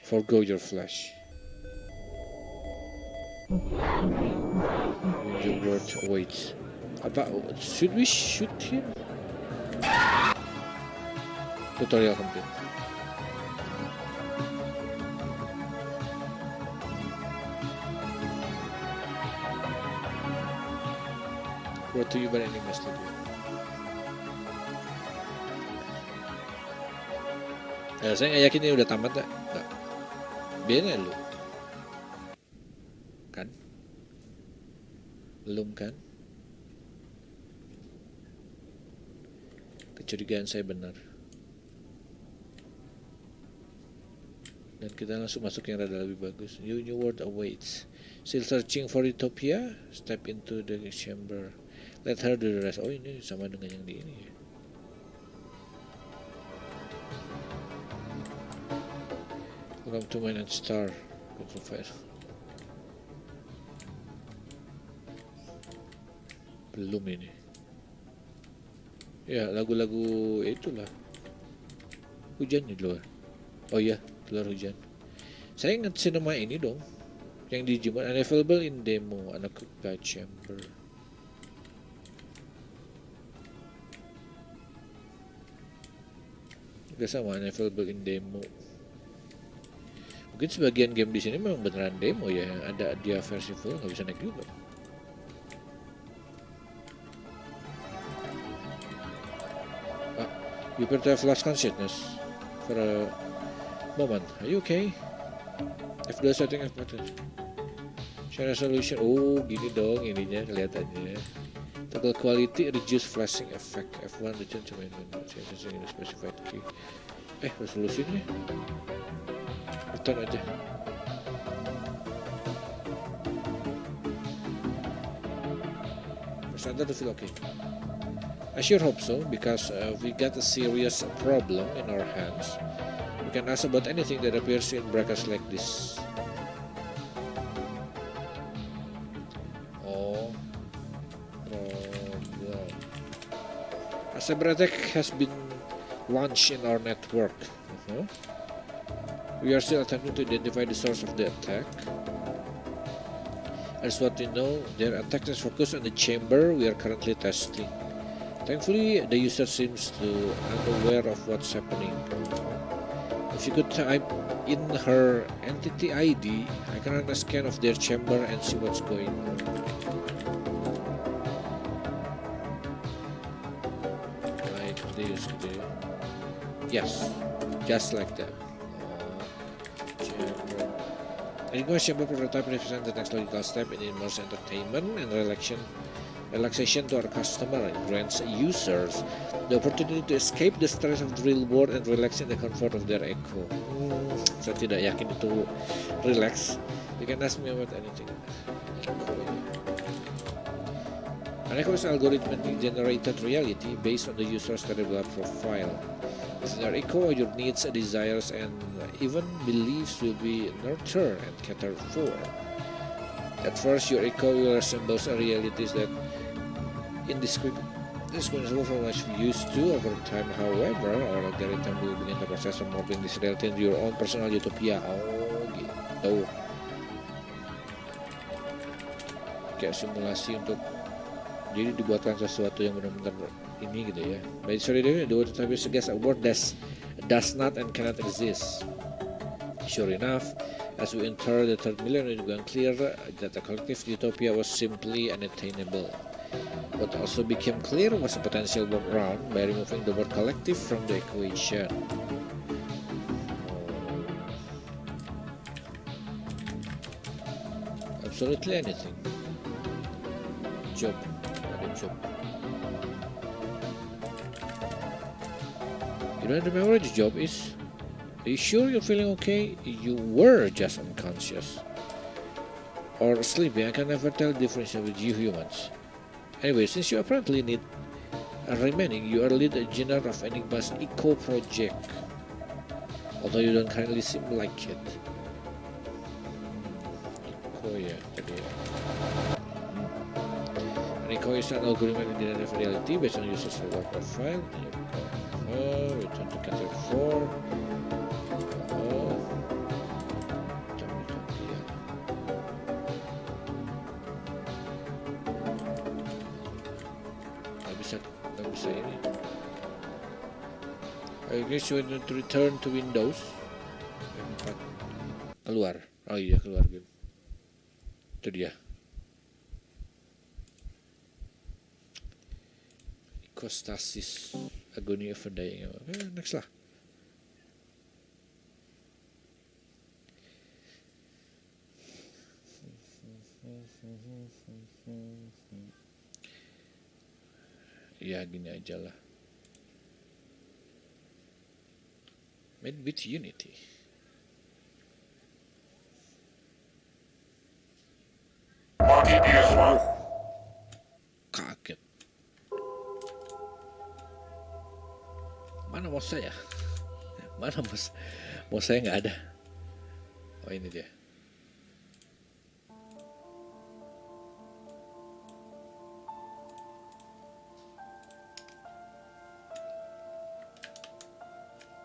Forgo your flesh. Your word awaits. Apa? Should we shoot him? Tutorial complete. Brought to you by Enigma Studio. Saya nggak yakin ini udah tamat gak? Nggak. Biarin lu. Kan? Belum kan? Kecurigaan saya benar. Dan kita langsung masuk yang rada lebih bagus. New world awaits. Still searching for utopia? Step into the chamber. Let her do the rest. Oh, ini sama dengan yang di ini ya. Welcome to Mine and Star. Control file. Belum ini. Ya, lagu-lagu itulah. Hujan di luar. Oh iya, di luar hujan. Saya ingat cinema ini dong. Yang di Jember, unavailable in demo, uncooked by chamber. Gak sama, unavailable in demo. Mungkin sebagian game di sini memang beneran demo ya, yang ada dia versi full nggak bisa naik juga. You appear to have lost consciousness for a moment. Are you okay? If there's something important, share resolution. Oh, gini dong ininya kelihatannya. Toggle quality, reduce flashing effect. F1 return to main menu. Changing in specified key. Resolusinya. Return aja. Standard to feel okay. I sure hope so, because we got a serious problem in our hands. We can ask about anything that appears in brackets like this. Oh, problem. A cyber attack has been launched in our network. We are still attempting to identify the source of the attack. As what we know, their attack is focused on the chamber we are currently testing. Thankfully, the user seems to unaware of what's happening. If you could type in her entity ID, I can run a scan of their chamber and see what's going on. Like this, yes, just like that. Chamber. Enigma chamber prototype represents the next logical step in immersive entertainment and relaxation to our customer and grants users the opportunity to escape the stress of the real world and relax in the comfort of their echo. Saya tidak yakin itu relax. You can ask me about anything. An echo is algorithmically generated reality based on the user's cerebral profile. Your echo, your needs, desires, and even beliefs will be nurtured and catered for. At first, your echo will resemble a reality that indistinguishable from what you used to. Over time, however, our algorithm will begin the process of molding this reality into your own personal utopia. Oh, gitu. Kayak simulasi untuk jadi dibuatkan sesuatu yang benar-benar ini gitu ya. By sorry, the word type suggests a word does not and cannot exist. Sure enough, as we enter the third millennium, it became clear that the collective utopia was simply unattainable. What also became clear was a potential workaround by removing the word collective from the equation. Absolutely anything. Job. Ada job. You don't remember what the job is? Are you sure you're feeling okay? You were just unconscious. Or sleeping. I can never tell the difference with you humans. Anyway, since you apparently need remaining, you are lead engineer of Enigma's Eco project. Although you don't currently seem like it. Eco ya, jadi ya. An eco is an algorithm in the reality based on user's cerebral profile. Return to category 4. Nggak bisa ini. I guess you want to return to Windows. Keluar. Oh iya, keluar game. Itu dia. Ecostasis, agony of a dying. Next lah. Ya gini aja lah. Made with Unity. Kaget. Mana mouse saya? Mana mouse? Mouse saya nggak ada. Oh ini dia.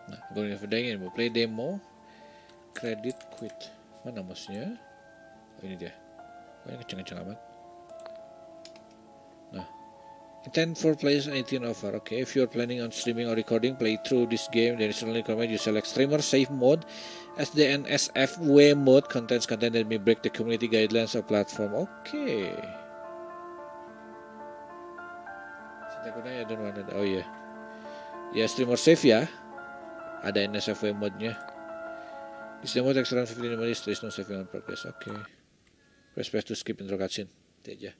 Nah, going for dying, mau play demo, credit quit. Mana mouse-nya? Oh ini dia. Oh ini kenceng-kenceng amat. Nah, intent for players 18 over. Okay, if you're planning on streaming or recording play through this game, then it's only recommend you select streamer safe mode. SDNSFW mode contains content that may break the community guidelines of platform. Okay. I don't want it. Oh yeah. Ya streamer safe ya. Ada NSFW mode-nya. This demo takes around 15 minutes. There is no saving on progress. Okay. Press space to skip intro cutscene. Itu aja.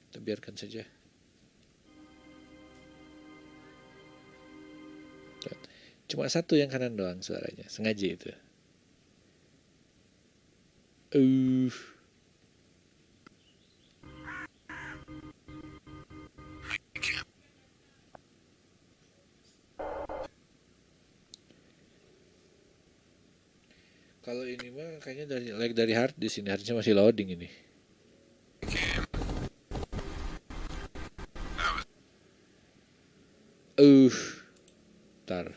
Kita biarkan saja. Cuma satu yang kanan doang suaranya. Sengaja itu. Kalau ini mah kayaknya dari hard di sini harusnya masih loading ini. Ntar.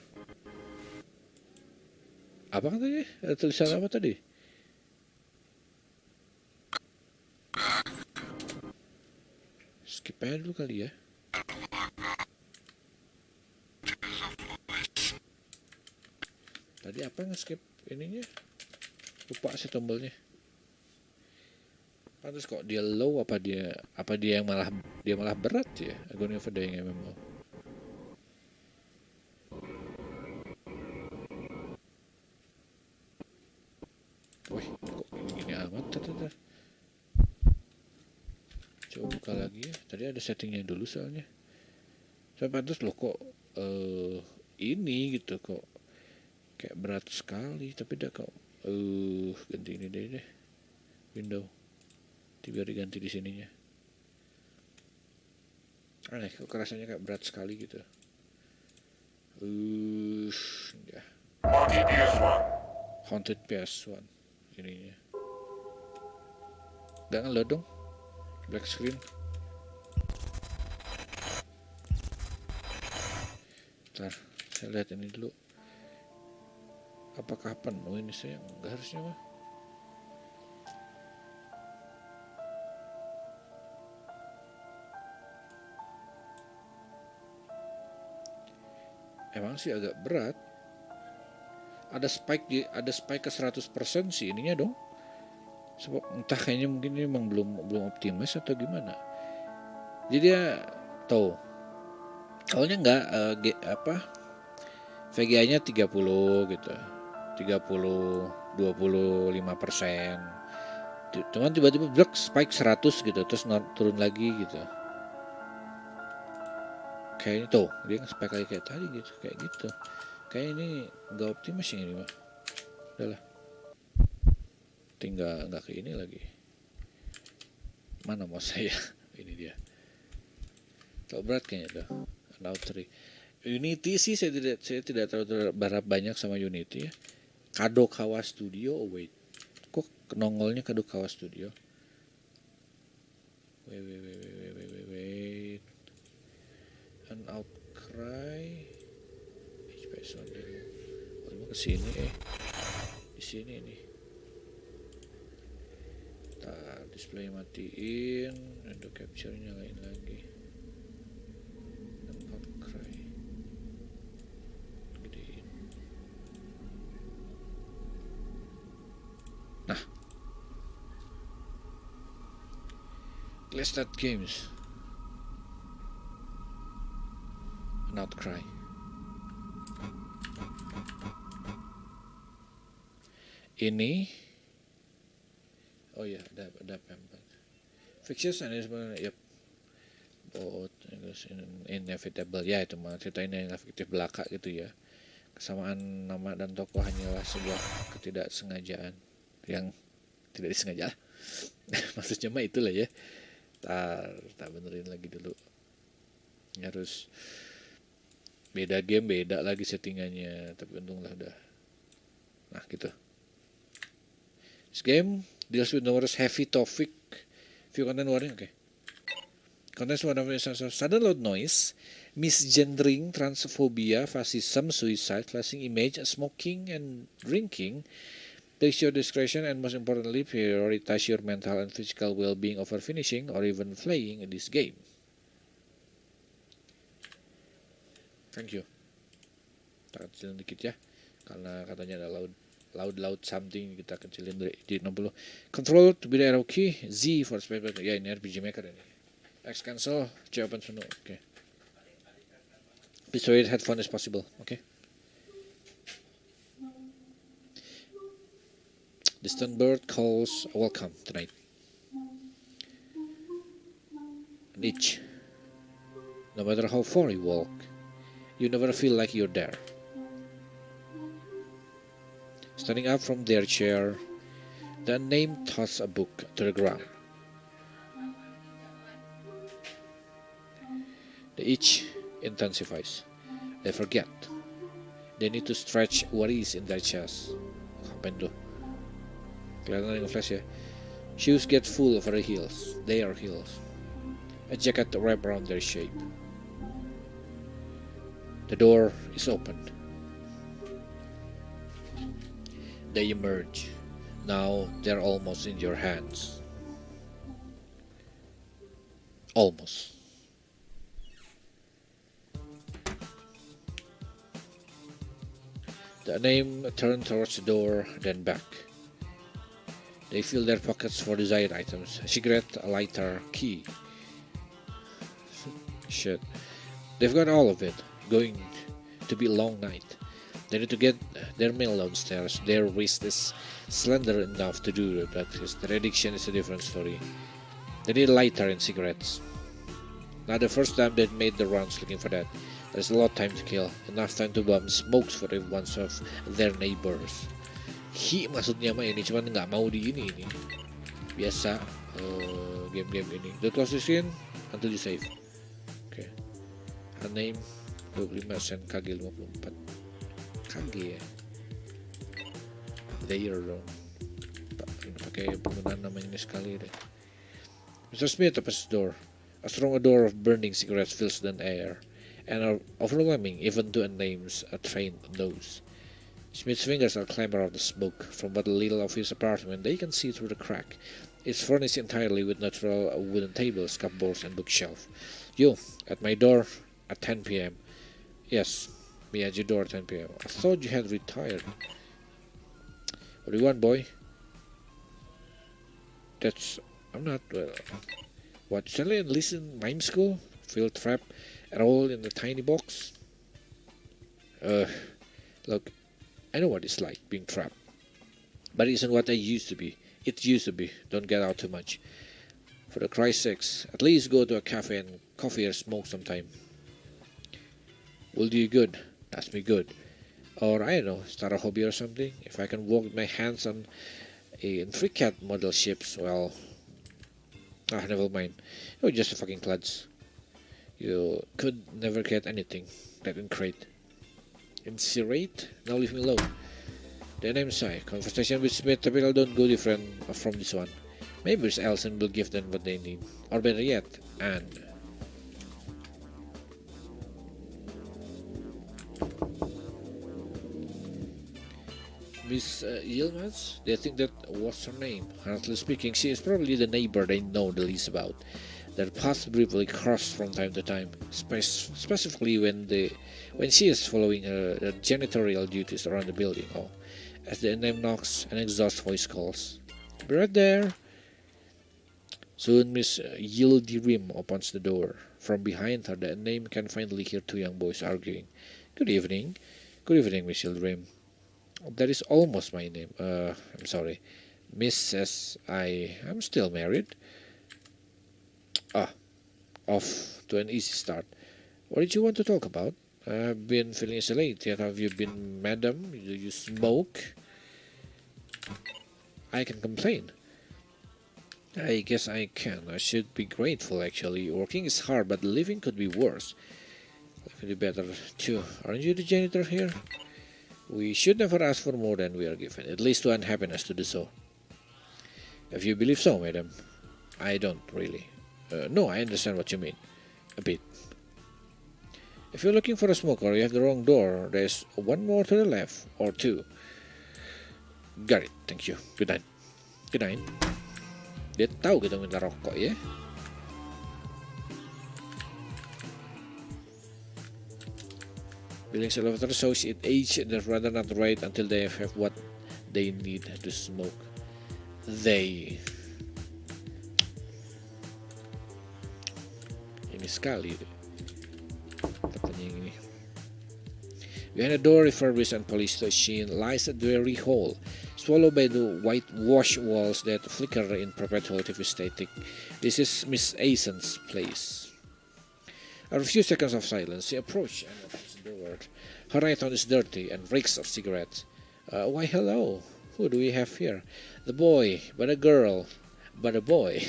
Apa katanya? Tulisan apa tadi? Skip aja dulu kali ya. Tadi apa nge-skip ininya? Lupa sih tombolnya. Pantes kok dia low apa dia yang malah berat ya? Agony of a Dying MMO. Wih, kok gini amat tar. Coba buka lagi ya. Tadi ada settingnya dulu soalnya. Saya pantes loh kok ini gitu kok kayak berat sekali, tapi udah kok ganti ini deh window biar diganti di sininya. Aneh, kok rasanya kayak berat sekali gitu. Ya. Haunted PS1 ininya. Gak ngeload dong, black screen. Ntar, saya lihat ini dulu. Apakah penuh ini saya? Nggak harusnya mah. Emang sih agak berat. Ada spike ke 100% sih ininya dong. Sebab entah kayaknya mungkin ini memang belum optimis atau gimana. Jadi dia tahu. Awalnya enggak VGA-nya 30 gitu. 30 25%. Cuman tiba-tiba blok spike 100 gitu terus turun lagi gitu. Kayaknya tuh dia spike lagi kayak tadi gitu, kayak gitu. Kayak ini enggak optimis yang ini mah. Udahlah. Tinggal enggak ke ini lagi. Mana mau saya? Ini dia. Terlalu berat kayaknya tuh. Lautry. Unity sih saya tidak terlalu berharap banyak sama Unity ya. Kadokawa Studio, oh wait. Kok nongolnya Kadokawa Studio? Wait. An Outcry. HP demo. Oh, mau kesini di sini nih. Display matiin, window capture nyalain lagi. An Outcry. Gedein. Nah, let's start games. An Outcry. Ini oh ya ada pamphlet. Fictions and yep. Both inevitable ya itu mah cerita ini yang fiktif belaka gitu ya. Kesamaan nama dan tokoh hanyalah sebuah ketidaksengajaan yang tidak disengaja. Maksudnya mah itulah ya. Tak benerin lagi dulu. Harus beda game beda lagi settingannya, tapi untunglah udah. Nah gitu. This game deals with numerous heavy topic. View content warning, okay. Contains one of sudden loud noise, misgendering, transphobia, fascism, suicide, flashing image, smoking and drinking. Takes your discretion and most importantly, prioritize your mental and physical well-being over finishing or even playing this game. Thank you. Kita kecilin dikit ya, karena katanya ada loud something, kita kecilin dari jadi 60. Control to be the arrow key, Z for space button. Ya ini RPG Maker ini. X cancel, C open menu. Oke. Please read headphone is possible. Oke. Distant bird calls welcome tonight. An itch. No matter how far you walk, you never feel like you're there. Standing up from their chair, the unnamed toss a book to the ground. The itch intensifies. They forget. They need to stretch worries in their chest. Ngapain tuh? Kelihatan yang flash ya. Shoes get full of her heels. They are heels. A jacket wrapped around their shape. The door is opened. They emerge. Now they're almost in your hands. Almost. The name turned towards the door, then back. They fill their pockets for desired items. A cigarette, a lighter, key. Shit. They've got all of it. Going to be a long night. They need to get their meal downstairs. Their wrist is slender enough to do that. Their addiction is a different story. They need a lighter and cigarettes. Not the first time they'd made the rounds looking for that. There's a lot of time to kill. Enough time to bomb smokes for every one of their neighbors. Maksudnya mah ini cuman nggak mau di ini. Biasa game-game ini. Don't close the screen until you save. Okay. A name 25 sen KG 54. KG ya. There dong. Pakai penggunaan namanya ini sekali deh. Mr. Smith opens the door. A strong odor of burning cigarettes fills the air, and are overwhelming even to a name's a trained nose. Smith's fingers are clamber of the smoke. From what little of his apartment they can see through the crack. It's furnished entirely with natural wooden tables, cupboards, and bookshelf. You, at my door at 10 p.m. Yes, me at your door at 10 p.m. I thought you had retired. What do you want, boy? I'm not, what, shall I enlist in mime school? Feel trapped at all in the tiny box? Look, I know what it's like being trapped. But it isn't what I used to be. It used to be. Don't get out too much. For the Christ's sakes, at least go to a cafe and coffee or smoke sometime. Will do you good. That's me good. Or, I don't know, start a hobby or something. If I can walk with my hands on intricate model ships, well... never mind. You're just a fucking klutz. You could never get anything that incrate. Incirate? Now leave me alone. Then I'm sorry. Conversation with Smith typical don't go different from this one. Maybe Miss Elson will give them what they need. Or better yet, Anne. Miss Yilmaz? They think that was her name. Honestly speaking, she is probably the neighbor they know the least about. Their paths briefly cross from time to time, specifically when she is following her janitorial duties around the building. Oh, as the name knocks, an exhaust voice calls, "Be right there." Soon Miss Yildirim opens the door. From behind her, the name can finally hear two young boys arguing. Good evening. Good evening, Miss Yildirim. That is almost my name. I'm sorry. Miss says I'm still married. Off to an easy start. What did you want to talk about? I've been feeling isolated. Have you been, madam? Do you smoke? I can complain. I guess I can. I should be grateful, actually. Working is hard, but living could be worse. Life could be better, too. Aren't you the janitor here? We should never ask for more than we are given, at least to unhappiness to do so. If you believe so, madam. I don't really. No, I understand what you mean. A bit. If you're looking for a smoker, you have the wrong door. There's one more to the left, or two. Got it, thank you. Good night. Good night. Dia tahu kita minta rokok ya. Building's elevator shows it age that rather not right until they have what they need to smoke. They. Ini sekali deh. Katanya ini. Behind a door refurbished and polished to a sheen lies a dreary hole, swallowed by the whitewashed walls that flicker in perpetual TV static. This is Miss Ason's place. After a few seconds of silence, she approached and opens the door. Her right hand is dirty and reeks of cigarettes. Why, hello. Who do we have here? The boy, but a girl, but a boy.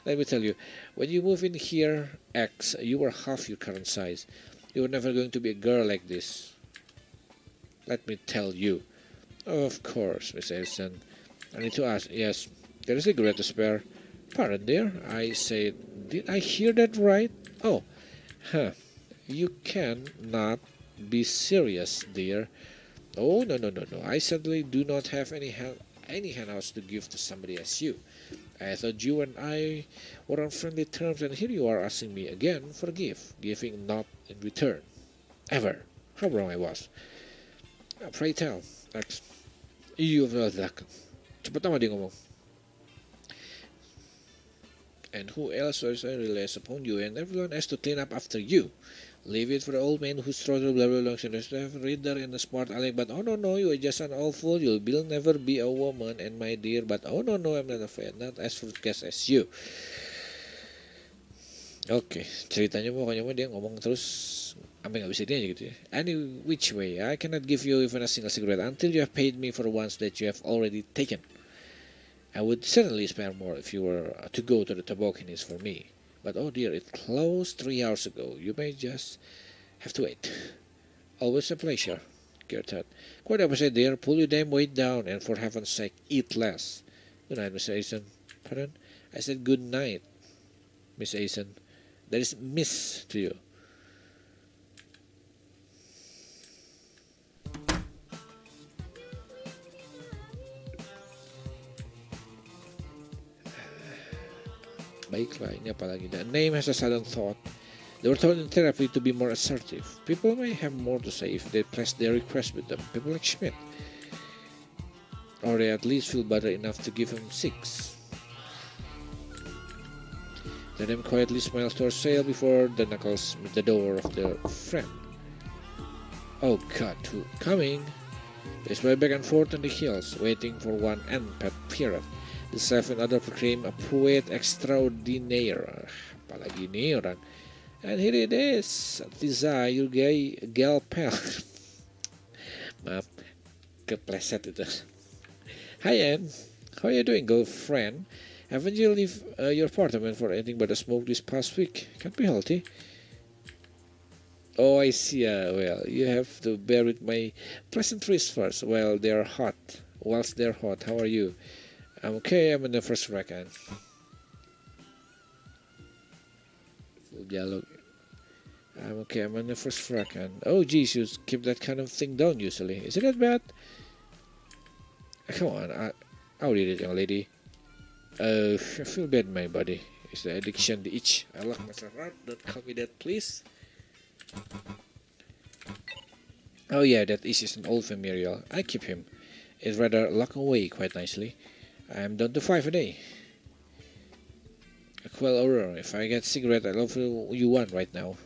Let me tell you, when you move in here, X, you were half your current size. You were never going to be a girl like this. Let me tell you. Of course, Miss Elson. I need to ask. Yes, there is a cigarette to spare. Pardon, dear. I said, did I hear that right? Oh, You cannot be serious, dear. Oh, no. I certainly do not have any handouts to give to somebody as you. I thought you and I were on friendly terms, and here you are asking me again for a gift, giving not in return. Ever. How wrong I was. Pray tell, X. You have luck. Cepat amat dia ngomong. And who else relies upon you, and everyone has to clean up after you. Leave it for the old man who strutted blah blah blah to have a reader in the smart aleck, but oh no, you are just an old fool, you'll never be a woman, and my dear, but oh no, I'm not afraid, not as fruitcast as you. Oke, ceritanya pokoknya dia ngomong terus sampai nggak bisa dia aja gitu ya. Any which way, I cannot give you even a single cigarette until you have paid me for the ones that you have already taken. I would certainly spare more if you were to go to the tobogganis for me. But oh dear, it closed 3 hours ago. You may just have to wait. Always a pleasure, Gertrude. Quite opposite, dear. Pull your damn weight down, and for heaven's sake, eat less. Good night, Miss Asen. Pardon? I said good night, Miss Asen. That is Miss to you. Baiklah, ini apa lagi? The name has a sudden thought. They were told in therapy to be more assertive. People may have more to say if they press their request with them. People like Schmidt. Or they at least feel better enough to give him 6. Let them quietly smile to our sale before the knuckles meet the door of their friend. Oh God, who coming? They sway back and forth on the hills, waiting for one end-pet period. The 7 other proclaim a poet extraordinaire. Apalagi ini orang. And here it is, Tiza, your gay gal pal. Maaf, kepleset itu. Hi Anne, how are you doing, girlfriend? Haven't you left your apartment for anything but a smoke this past week? Can't be healthy. Oh, I see. Well, you have to bear with my pleasantries first. Well, they're hot. Whilst they're hot, how are you? I'm okay. I'm in the first reckon. Full dialogue. I'm okay. I'm in the first reckon. Oh, geez, you keep that kind of thing down usually. Is it that bad? Come on. I'll read it, young lady. I feel bad, my body. It's the addiction, the itch. I lock myself out. Don't call me that, please. Oh yeah, that itch is an old familiar. I keep him. It's rather locked away quite nicely. I'm down to 5 a day. Well, Aurora, if I get cigarette, I'll offer you one right now.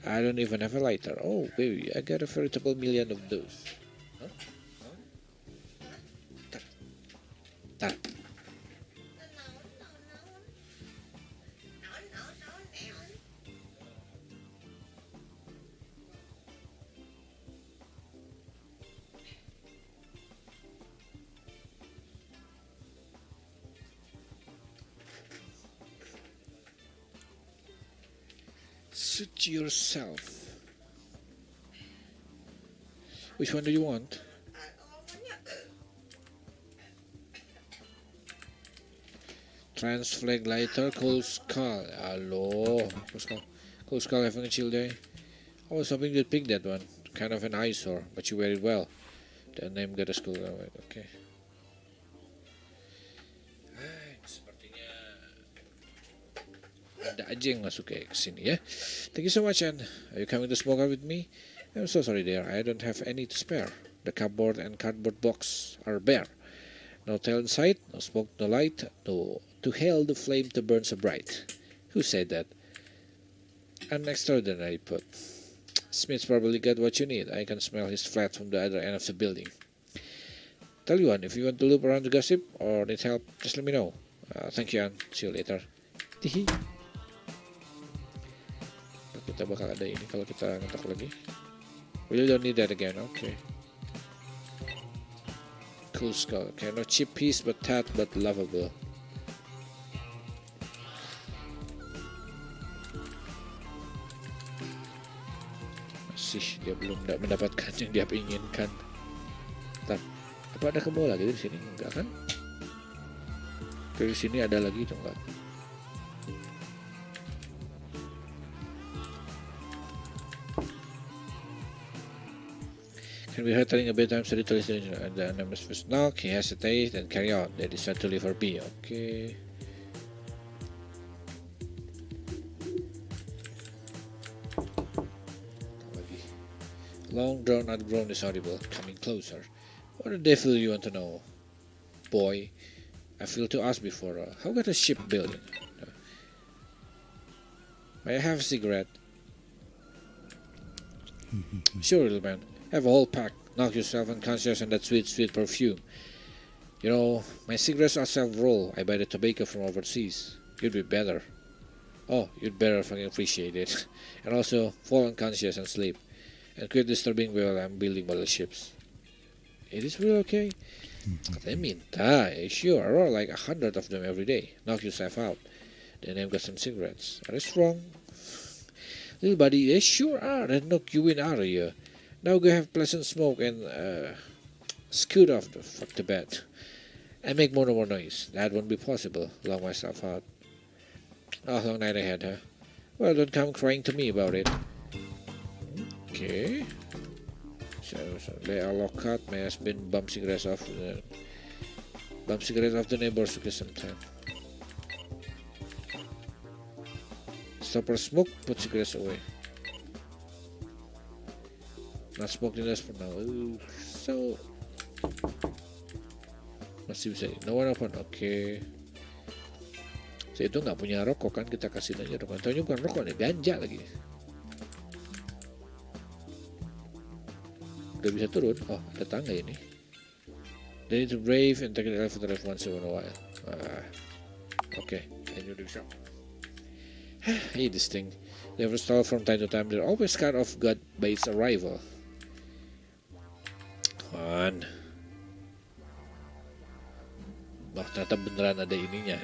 I don't even have a lighter. Oh, baby, I got a veritable million of those. Huh? Tar. Suit yourself. Which one do you want? Trans flag lighter, cold skull. Hello. Cold skull having a chill day. I was hoping you'd pick that one. Kind of an eyesore, but you wear it well. The name got a school. Right, okay. Sepertinya ada aja yang masuk kayak kesini ya. Thank you so much, Anne. Are you coming to smoke out with me? I'm so sorry, dear. I don't have any to spare. The cupboard and cardboard box are bare. No tail in sight, no smoke, no light, no to hail the flame to burn so bright. Who said that? An extraordinary put. Smith's probably got what you need. I can smell his flat from the other end of the building. Tell you what, if you want to loop around the gossip or need help, just let me know. Thank you, Anne. See you later. Tihi. Kita bakal ada ini kalau kita ngetok lagi. We don't need that again. Okay. Cool skull. Okay, no cheap piece, but tat, but lovable. Masih dia belum mendapatkan yang dia inginkan. Ntar, apa ada ke bawah lagi di sini? Enggak kan? Dari sini ada lagi itu enggak? Can be heard telling a bedtime story to listen to the anonymous first knock. He hesitates, then carry on. They decide to leave her be. Okay. Long drawn out groan is audible, coming closer. What the devil you want to know? Boy, I feel to ask before. How got a ship building? May I have a cigarette? Sure, little man. Have a whole pack. Knock yourself unconscious on that sweet, sweet perfume. You know, my cigarettes are self-roll. I buy the tobacco from overseas. You'd be better. Oh, you'd better fucking appreciate it. And also, fall unconscious and sleep. And quit disturbing while I'm building battleships. It is really okay? Katanya minta. Sure, I roll like 100 of them every day. Knock yourself out. Then I've got some cigarettes. Are you strong? Little buddy, they sure are. They knock you in out of here. Now go have pleasant smoke and scoot off the fuck the bed. And make more and more noise. That won't be possible. Long myself out. Oh, long night ahead, huh? Well, don't come crying to me about it. Okay. So they are locked out. My husband bump cigarettes off the neighbors to get some time. Stop or smoke, put cigarettes away. Not smoking less for now. So masih bisa. No one open. Oke. Saya itu nggak punya rokok kan, kita kasih aja rokok. Tahunya bukan rokok nih, ganja lagi. Udah bisa turun. Oh, ada tangga ini. They need to brave and take the elevator lift once in a while. Okay, and you do so. I hate this thing. They have stalled from time to time. They're always caught off guard by its arrival. Man. Wah, ternyata beneran ada ininya.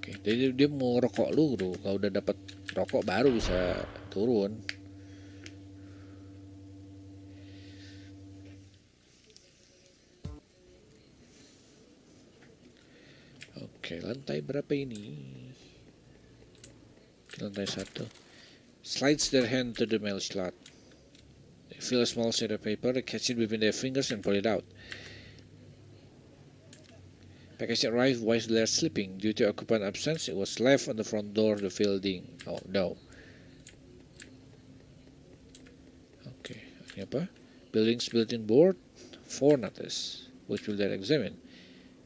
Oke, jadi dia mau rokok lu tuh. Kalau udah dapat rokok baru bisa turun. Oke, lantai berapa ini? Lantai 1. Slides their hand to the mail slot. They feel a small sheet of paper, they catch it between their fingers and pull it out. Package arrived while they're sleeping. Due to occupant absence, it was left on the front door of the building. Oh no. Okay, ini apa? Building's built-in board, 4 notice. Which will they examine?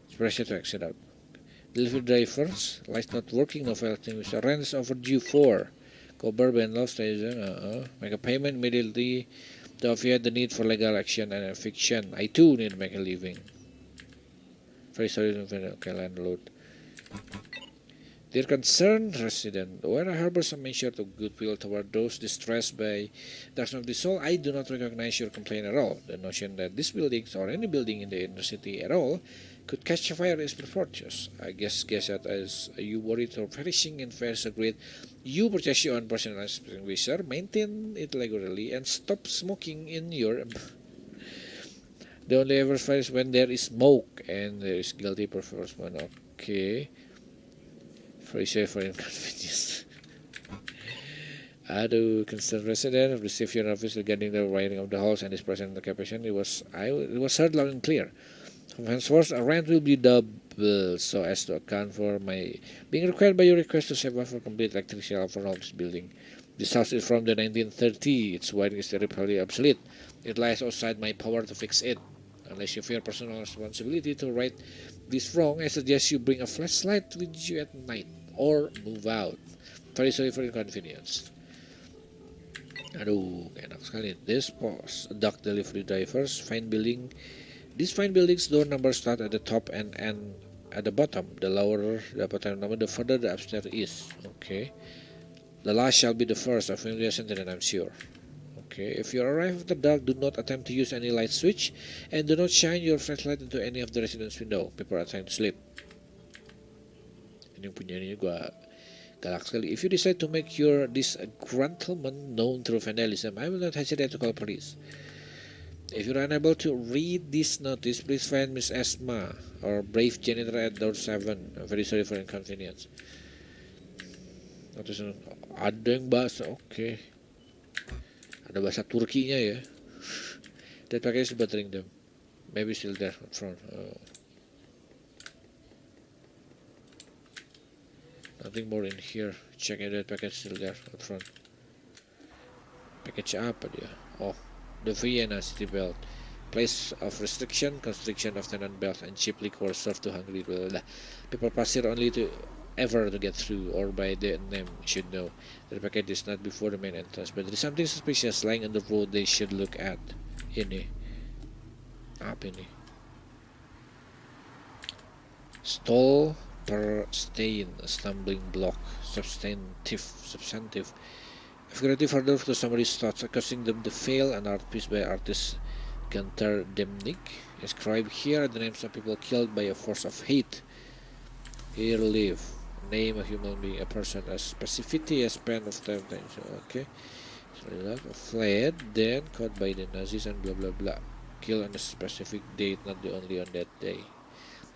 It's pressure to exit out. Delivery drivers, lights not working, no file extinguisher, rent is overdue 4. Cover Ben Love Station, make a payment immediately to obviate the need for legal action and eviction. I too need to make a living. Very sorry, okay, landlord. Dear concerned resident, when I harbor some measure of goodwill toward those distressed by the action of this soul, I do not recognize your complaint at all. The notion that this building or any building in the inner city at all could catch fire is preposterous. I guess that as you worried or perishing in fires agreed, you purchase your own personal extinguisher, maintain it regularly, and stop smoking in your. The only ever fire is when there is smoke and there is guilty performance. Okay. Very sorry for inconvenience. Aduh, concerned resident received your notice regarding the wiring of the halls and its present occupation. It was heard loud and clear. From henceforth, a rent will be double so as to account for my being required by your request to save up for complete electrical overhaul of this building. This house is from the 1930s. Its wiring is terribly obsolete. It lies outside my power to fix it. Unless you fear personal responsibility to right this wrong, I suggest you bring a flashlight with you at night or move out. Very sorry for inconvenience. Aduh, enak sekali. This post, dock delivery drivers, fine building. These fine buildings door numbers start at the top and end at the bottom. The lower the bottom number, the further the upstairs is. Okay. The last shall be the first. A familiar sentence, I'm sure. Okay. If you arrive after dark, do not attempt to use any light switch and do not shine your flashlight into any of the residents' window. People are trying to sleep. Ini punya ini gua galak sekali. If you decide to make your disgruntlement known through vandalism, I will not hesitate to call police. If you're unable to read this notice, please find Miss Esma or Brave Janitor at door 7. I'm very sorry for inconvenience. Notice ada yang bahasa, okay. Ada bahasa Turkinya ya. That package is bothering them. Maybe still there up front. Nothing more in here. Check if that package still there up front. Package apa dia? Oh, the Vienna City Belt. Place of restriction, constriction of tenant belts, and cheap liquor served to hungry people. People pass here only to ever to get through, or by the name should know. The package is not before the main entrance, but there is something suspicious lying on the road they should look at. Ini. Apa ini? Stall per stain, a stumbling block, substantive. Figurative further to somebody's thoughts, causing them to fail. An art piece by artist Gunter Demnig. Inscribed here are the names of people killed by a force of hate. Here live Name a human being, a person, a specificity, a span of time. So, okay. So fled, then caught by the Nazis and blah blah blah. Kill on a specific date, not the only on that day.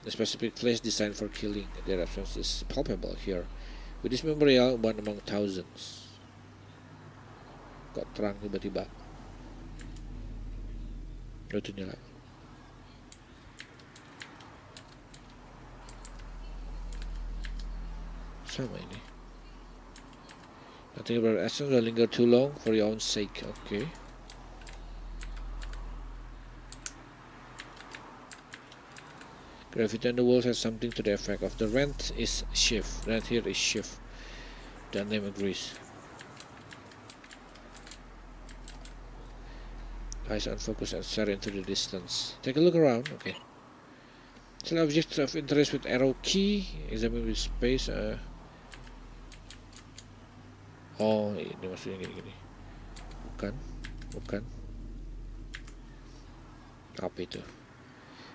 The specific place designed for killing. Their absence is palpable here. With this memorial, one among thousands. Kok terang tiba-tiba. Itu nyala. Sama ini. Nothing about actions will linger too long for your own sake. Okay. Graffiti on the walls has something to the effect of the rent is shift. Rent here is shift. The name agrees. Eyes unfocused and stare into the distance. Take a look around. Okay. Select objects of interest with arrow key. Examine with space. Oh, ini maksudnya gini. Bukan. Apa itu?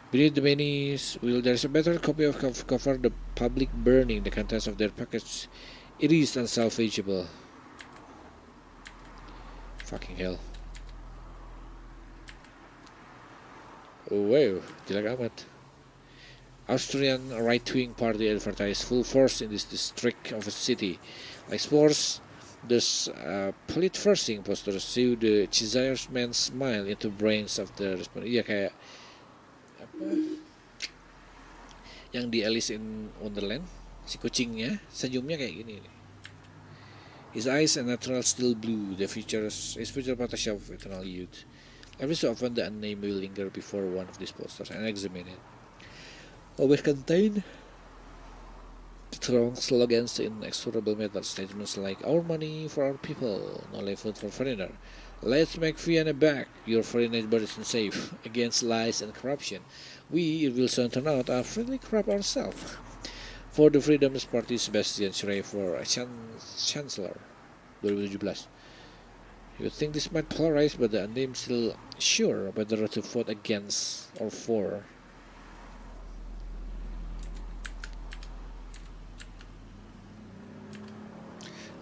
Beneath the many wheel, there's a better copy of cover the public burning the contents of their package. It is unsalvageable. Fucking hell. Oh, wow, jelek amat. Austrian right-wing party advertised full force in this district of a city. Like sports, there's polit-forcing posters see the Chizair's man smile into brains of the respondent. Iya kayak apa? Yang di Alice in Wonderland, si kucingnya senyumnya kayak gini nih. His eyes are natural still blue. His future potential of eternal youth. Every so often the unnamed will linger before one of these posters and examine it. Always contain the strong slogans in inexorable method statements like our money for our people, no less food for foreigner. Let's make Vienna back. Your foreign neighbor isn't safe against lies and corruption. We, it will soon turn out, are friendly corrupt ourselves. For the Freedom's Party, Sebastian Schreier for Chancellor 2017. You would think this might polarize, but the unnamed still sure whether to vote against or for.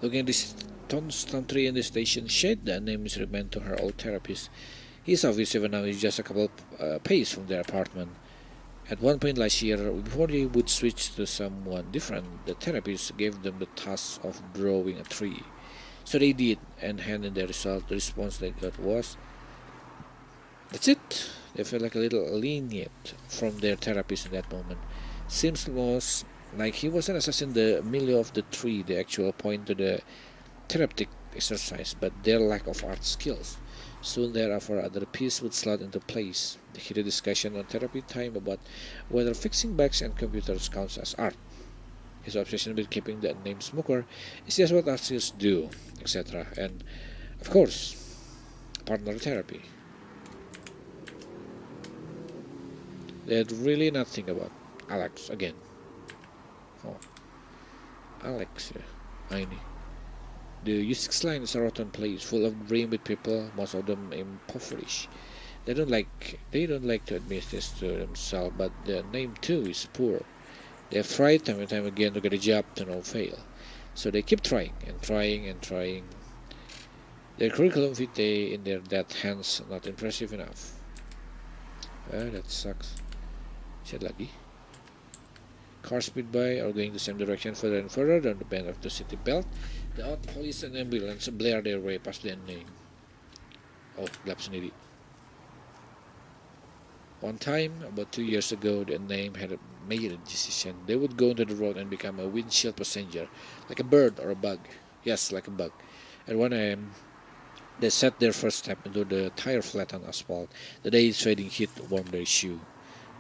Looking at this stone tree in the station shed, the unnamed is remained to her old therapist. His office even now is just a couple paces from their apartment. At one point last year, before they would switch to someone different, the therapist gave them the task of drawing a tree. So they did, and handed the result. The response they got was, "That's it." They felt like a little lenient from their therapist in that moment. Seems most like he was an assassin in the milieu of the tree, the actual point to the therapeutic exercise, but their lack of art skills. Soon thereafter, other piece would slot into place. The heated discussion on therapy time about whether fixing bugs and computers counts as art. His obsession with keeping the unnamed smoker is just what artists do, etc. And, of course, partner therapy. They had really nothing about Alex again. Oh, Alex, yeah. Ini. The U6 line is a rotten place, full of dream with people, most of them impoverished. They don't like to admit this to themselves, but the name too is poor. They have tried time and time again to get a job to no avail. So they keep trying and trying and trying. Their curriculum vitae in their dead hands not impressive enough. That sucks. Chat lagi. Cars speed by or going the same direction further and further down the bend of the city belt. The odd police and ambulance blare their way past the unnamed. Oh, gelap sendiri. One time, about 2 years ago, the unnamed had made a decision. They would go into the road and become a windshield passenger, like a bird or a bug. Yes, like a bug. At 1 a.m., they set their first step into the tire flat on asphalt. The day's fading heat warmed their shoe.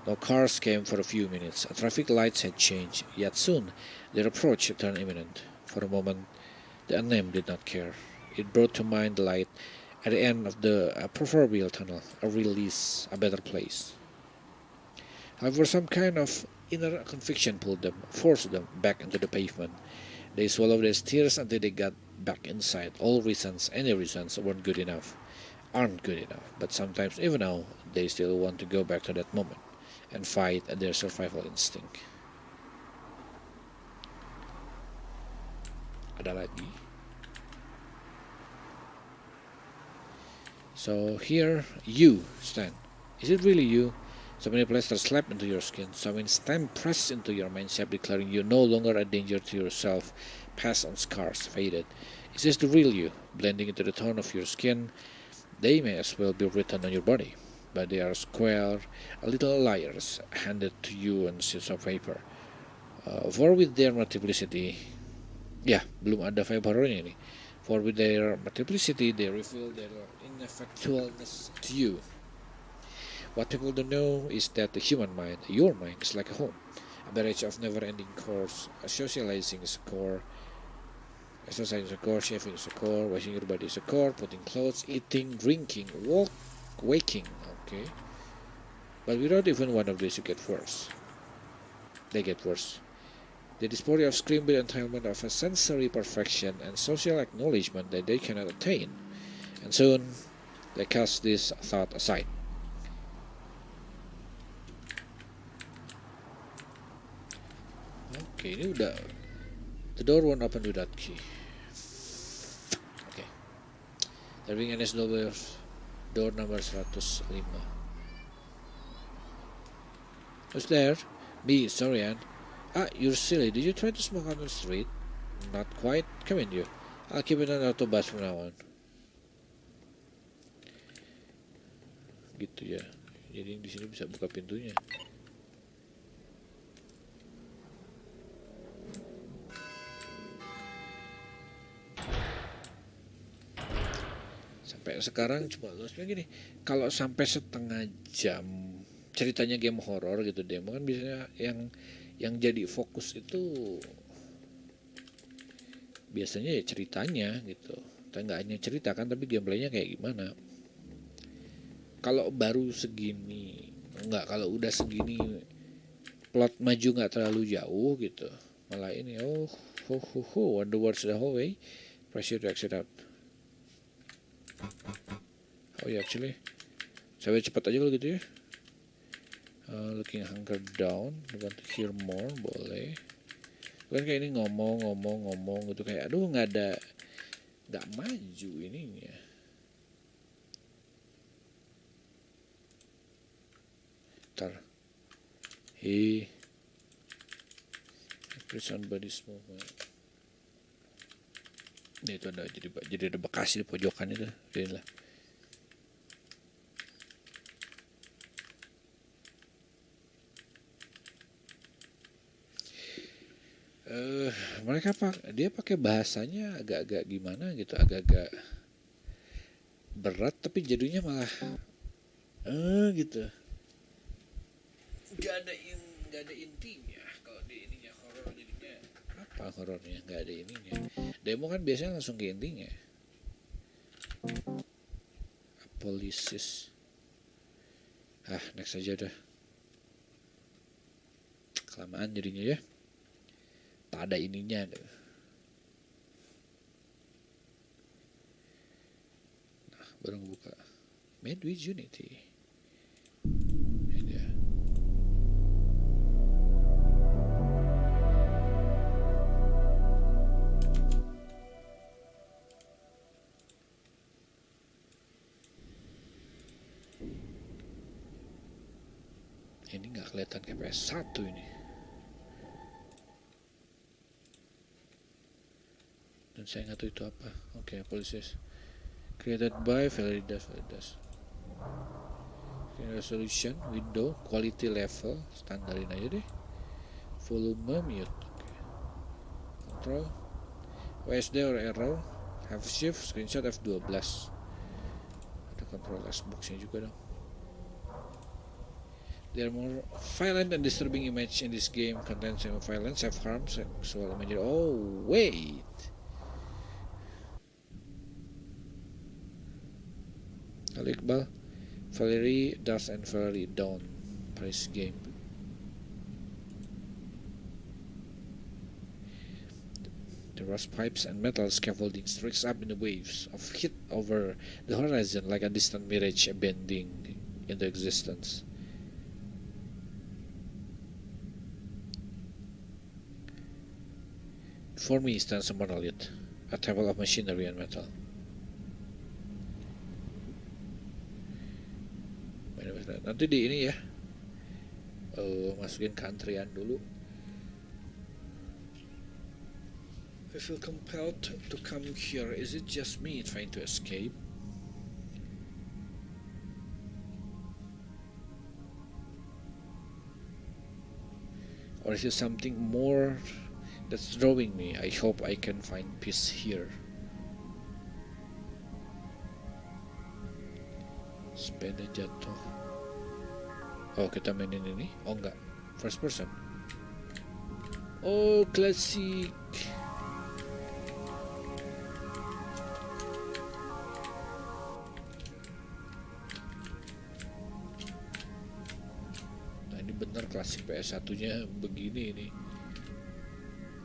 No cars came for a few minutes. Traffic lights had changed, yet soon their approach turned imminent. For a moment, the unnamed did not care. It brought to mind the light at the end of the proverbial tunnel, a release, a better place. However, some kind of inner conviction pulled them, forced them back into the pavement. They swallowed their tears until they got back inside. All reasons, any reasons, aren't good enough. But sometimes, even now, they still want to go back to that moment and fight their survival instinct. Ada lagi. So here you stand. Is it really you? So many plasters slap into your skin. So many stamp press into your mindset, declaring you no longer a danger to yourself. Past on scars faded. Is this the real you, blending into the tone of your skin? They may as well be written on your body, but they are square, little liars handed to you on sheets of paper. For with their multiplicity, ya belum ada vibe horornya ini. For with their multiplicity, they reveal their ineffectualness to you. What people don't know is that the human mind, your mind, is like a home. A barrage of never-ending chores. Socializing is a core. Exercising is a core. Shaving is a core. Washing your body is a core. Putting clothes, eating, drinking, waking. Okay. But without even one of these, you get worse. They get worse. The dysphoria of scream with entitlement of a sensory perfection and social acknowledgement that they cannot attain. And soon, they cast this thought aside. Oke, ini udah. The door won't open without key. Oke. Terping NS door number 105. Who's there? Me, sorry, Ann. Ah, you're silly. Did you try to smoke on the street? Not quite. Come in, you. I'll keep it on auto bus from now on. Gitu ya. Jadi di sini bisa buka pintunya. Sampai sekarang coba lu gini, kalau sampai setengah jam ceritanya game horor gitu demo kan biasanya yang jadi fokus itu biasanya ya ceritanya gitu. Kita nggak hanya cerita kan, tapi gameplaynya kayak gimana. Kalau baru segini, nggak, kalau udah segini plot maju nggak terlalu jauh gitu, malah ini on the words the hallway, pressure to exit out. Oh ya, actually saya cepat aja kalau gitu ya. Looking hunger down, want to hear more, boleh. Kan kayak ini ngomong gitu, kayak aduh nggak maju ininya. Ntar he prison body's movement. Ini itu ada jadi ada bekas di pojokan itu, inilah. Mereka dia pakai bahasanya agak-agak gimana gitu, agak-agak berat tapi jadinya malah gitu. Gak ada intinya. Kalau di ininya horor jadinya apa horornya, nggak ada ininya. Demo kan biasanya langsung ke intinya. Apolisis. Next aja dah. Kelamaan jadinya ya. Tak ada ininya. Nah, baru ngebuka. Made with Unity. Ini dia. Ini nggak kelihatan kayak PS1 ini. Dan saya nggak tahu itu apa. Oke, Policies. Created by Validas. Resolution, window, quality level, standarin aja deh. Volume, mute. Okay. Control, WSD or arrow, have shift, screenshot F12. Ada control Xbox-nya juga dong. There are more violent and disturbing image in this game. Contains violence, self-harm, sexual imagery. Oh, wait. Halo Iqbal, Valerie Dusk and Valerie Dawn, Price game. The rust pipes and metal scaffolding streaks up in the waves of heat over the horizon like a distant mirage bending into existence. For me stands a monolith, a temple of machinery and metal. Nanti di ini ya, masukin ke antrian dulu. I feel compelled to come here. Is it just me trying to escape? Or is it something more that's drawing me? I hope I can find peace here. Sepeda jatuh. Oh, kita mainin ini? Oh enggak, first person. Oh, klasik. Nah ini bener klasik PS1 nya begini ini.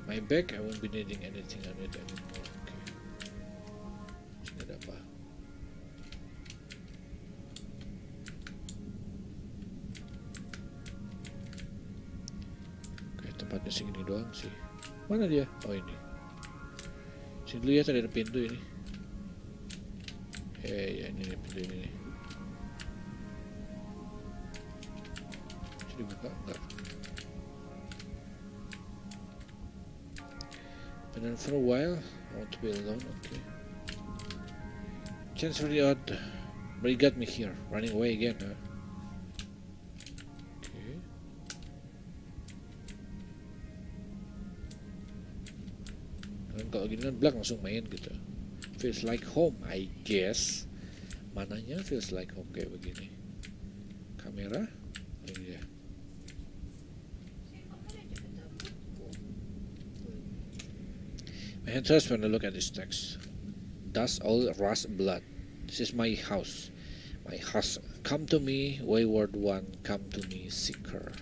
My bag, I won't be needing anything on it anymore. Okay. Sini ada apa? Tempatnya segini doang sih. Mana dia? Oh ini. Sini dulu ya, tadi ada pintu ini. Ya ini nih, pintu ini nih. Sini buka enggak? Been on for a while. I want to be alone. Okay. Chance really odd, but he got me here. Running away again, huh? Kalau gini kan black langsung main gitu. Feels like home, I guess. Mananya feels like home kayak begini. Kamera, oh ini dia. My hand trembles when I look at this text. Dust all rust blood. This is my house. My house. Come to me, wayward one. Come to me, seeker.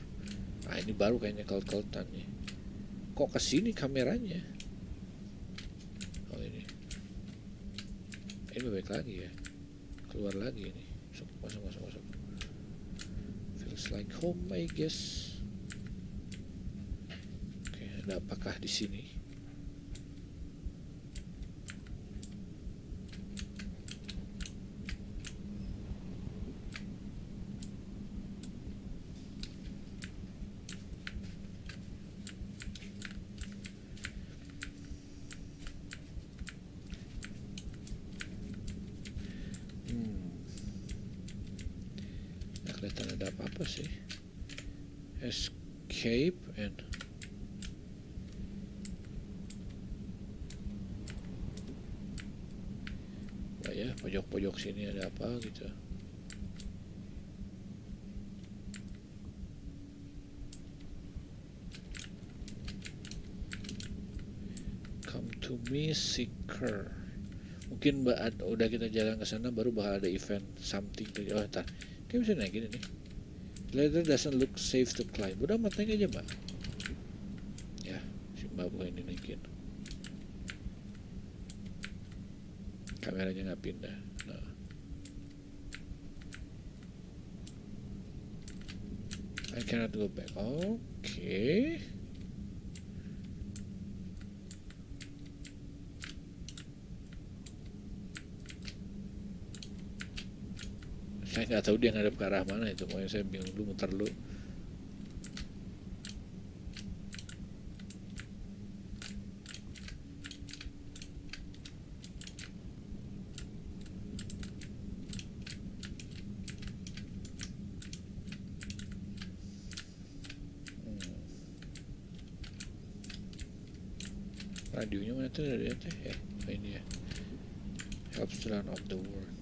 Nah ini baru kayaknya kelt-keltan nih. Kok kesini kameranya? Ini balik lagi ya, keluar lagi ini, masuk. Feels like home, I guess. Oke, ada apakah di sini? Kelihatan ada apa-apa sih. Escape and ya pojok-pojok sini ada apa gitu. Come to me, seeker. Mungkin udah kita jalan ke sana baru bakal ada event something. Oh, entar. Kayak bisa naikin ini. Ladder doesn't look safe to climb. Udah amat naik aja mbak. Ya, si mbak bukan ini naikin. Kameranya nggak pindah. Nah. I cannot go back. Okay. Saya nggak tahu dia ngadep ke arah mana itu, makanya saya bingung dulu, muter dulu. Radionya mana tuh? Ini ya. Helps to learn of the world.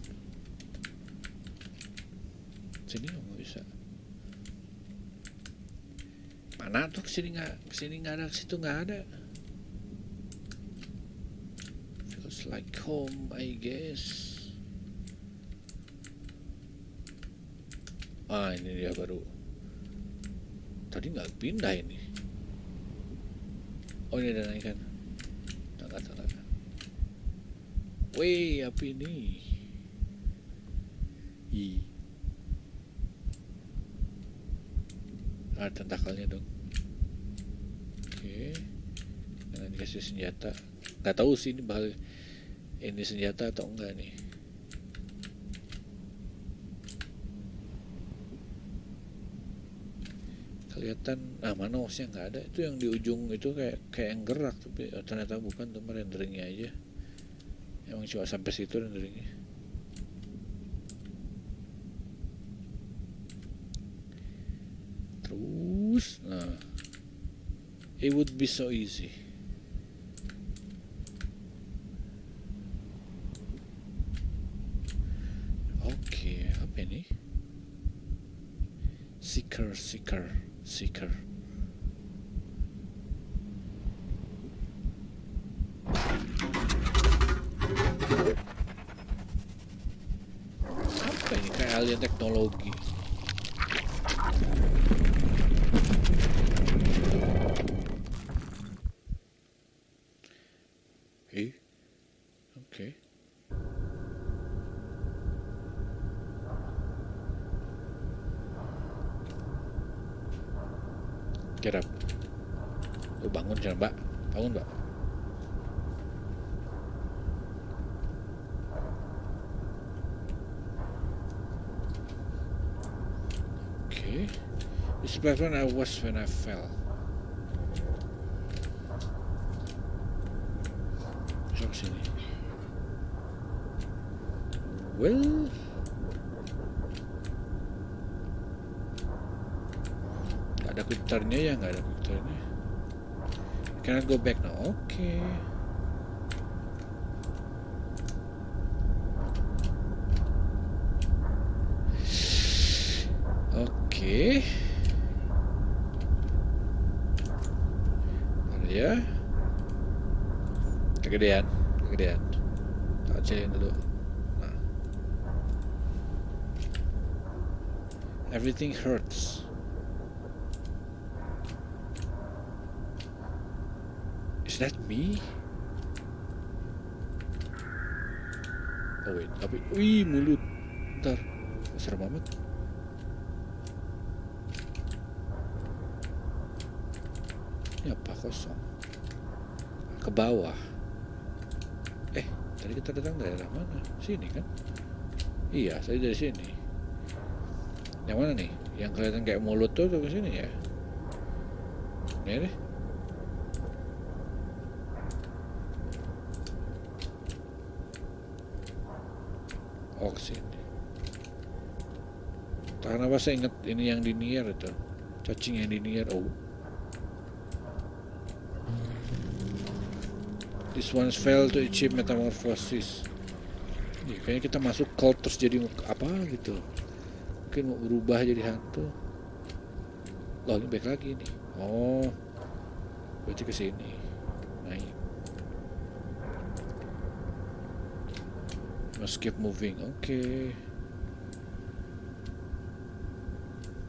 Sini nggak bisa. Mana tuh kesini nggak ada, kesitu nggak ada. Feels like home, I guess. Ah ini dia baru. Tadi nggak pindah ini. Oh ini ada naikkan. Tangga. Wih apa ini? Ada tentakelnya dong. Oke. Jangan kasih senjata. Nggak tahu sih ini senjata atau enggak nih. Kelihatan mana mouse-nya nggak ada. Itu yang di ujung itu kayak yang gerak, tapi ternyata bukan, tuh renderingnya aja. Emang cuma sampai situ renderingnya. Terus it would be so easy. Oke, apa ini? Seeker. Apa ini, kayak alien teknologi? Oke. Get up. Bangun jangan, Mbak. Bangun, Mbak. Okay. This platform I was when I fell. Masuk sini. Well, nggak ada quick turn-nya ya, nggak ada quick turn-nya. Cannot go back now. Okay. Oke. Mana ya? Kegedean. Tak cariin dulu. Nah. Everything hurts. Is that me? Oh wait, tapi wih, mulut. Ntar, serem amat. Ini apa, kosong? Ke bawah. Tadi kita datang daerah mana? Sini kan? Iya, saya dari sini. Yang mana nih? Yang kelihatan kayak mulut tuh ke sini ya? Ini deh. Oh, kesini. Tak kenapa saya ingat ini yang di Nier itu. Cacing yang di Nier. Oh. This one's failed to achieve metamorphosis. Ini kayaknya kita masuk cult terus jadi apa gitu. Mungkin mau berubah jadi hantu. Loh, ini baik lagi nih. Oh, berarti ke sini. Naik. Must keep moving. Oke.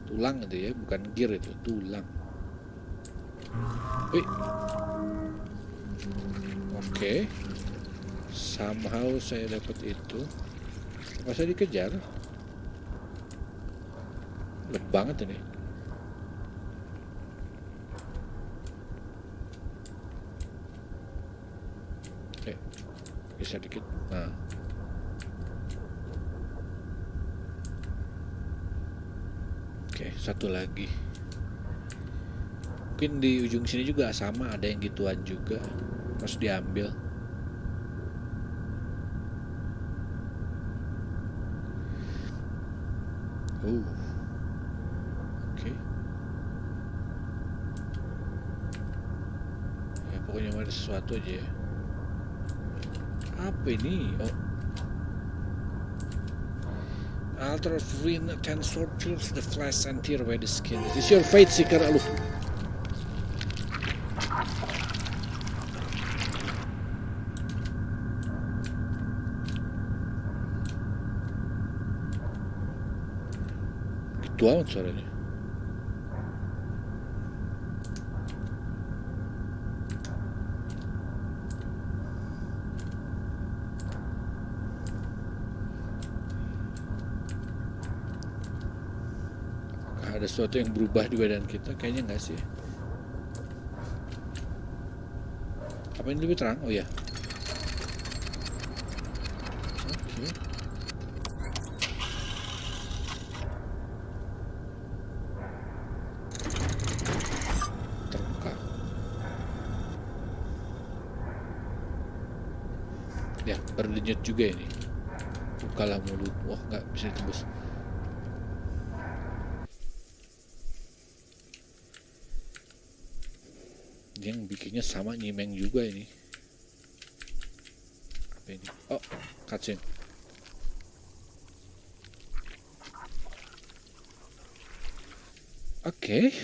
Tulang itu ya, bukan gear itu, tulang. Wih. Oke. Somehow saya dapat itu. Masa dikejar? Lep banget ini. Bisa dikit. Nah. Oke, satu lagi. Mungkin di ujung sini juga sama, ada yang gituan juga. Harus diambil. Oke. Ya pokoknya ada sesuatu aja ya. Apa ini? Oh. Altar of Wind tensor pierce the flesh and tear away the skin. This is your fate, Seeker. Aluh. Gitu amat suaranya. Ada sesuatu yang berubah di badan kita? Kayaknya enggak sih. Apa ini lebih terang? Oh ya. Oke. Terbuka. Ya, berdenyut juga ini. Bukalah mulut. Wah, nggak bisa ditembus. Dia yang bikinnya sama nyimeng juga ini. Apa ini? Oh, cutscene. Oke.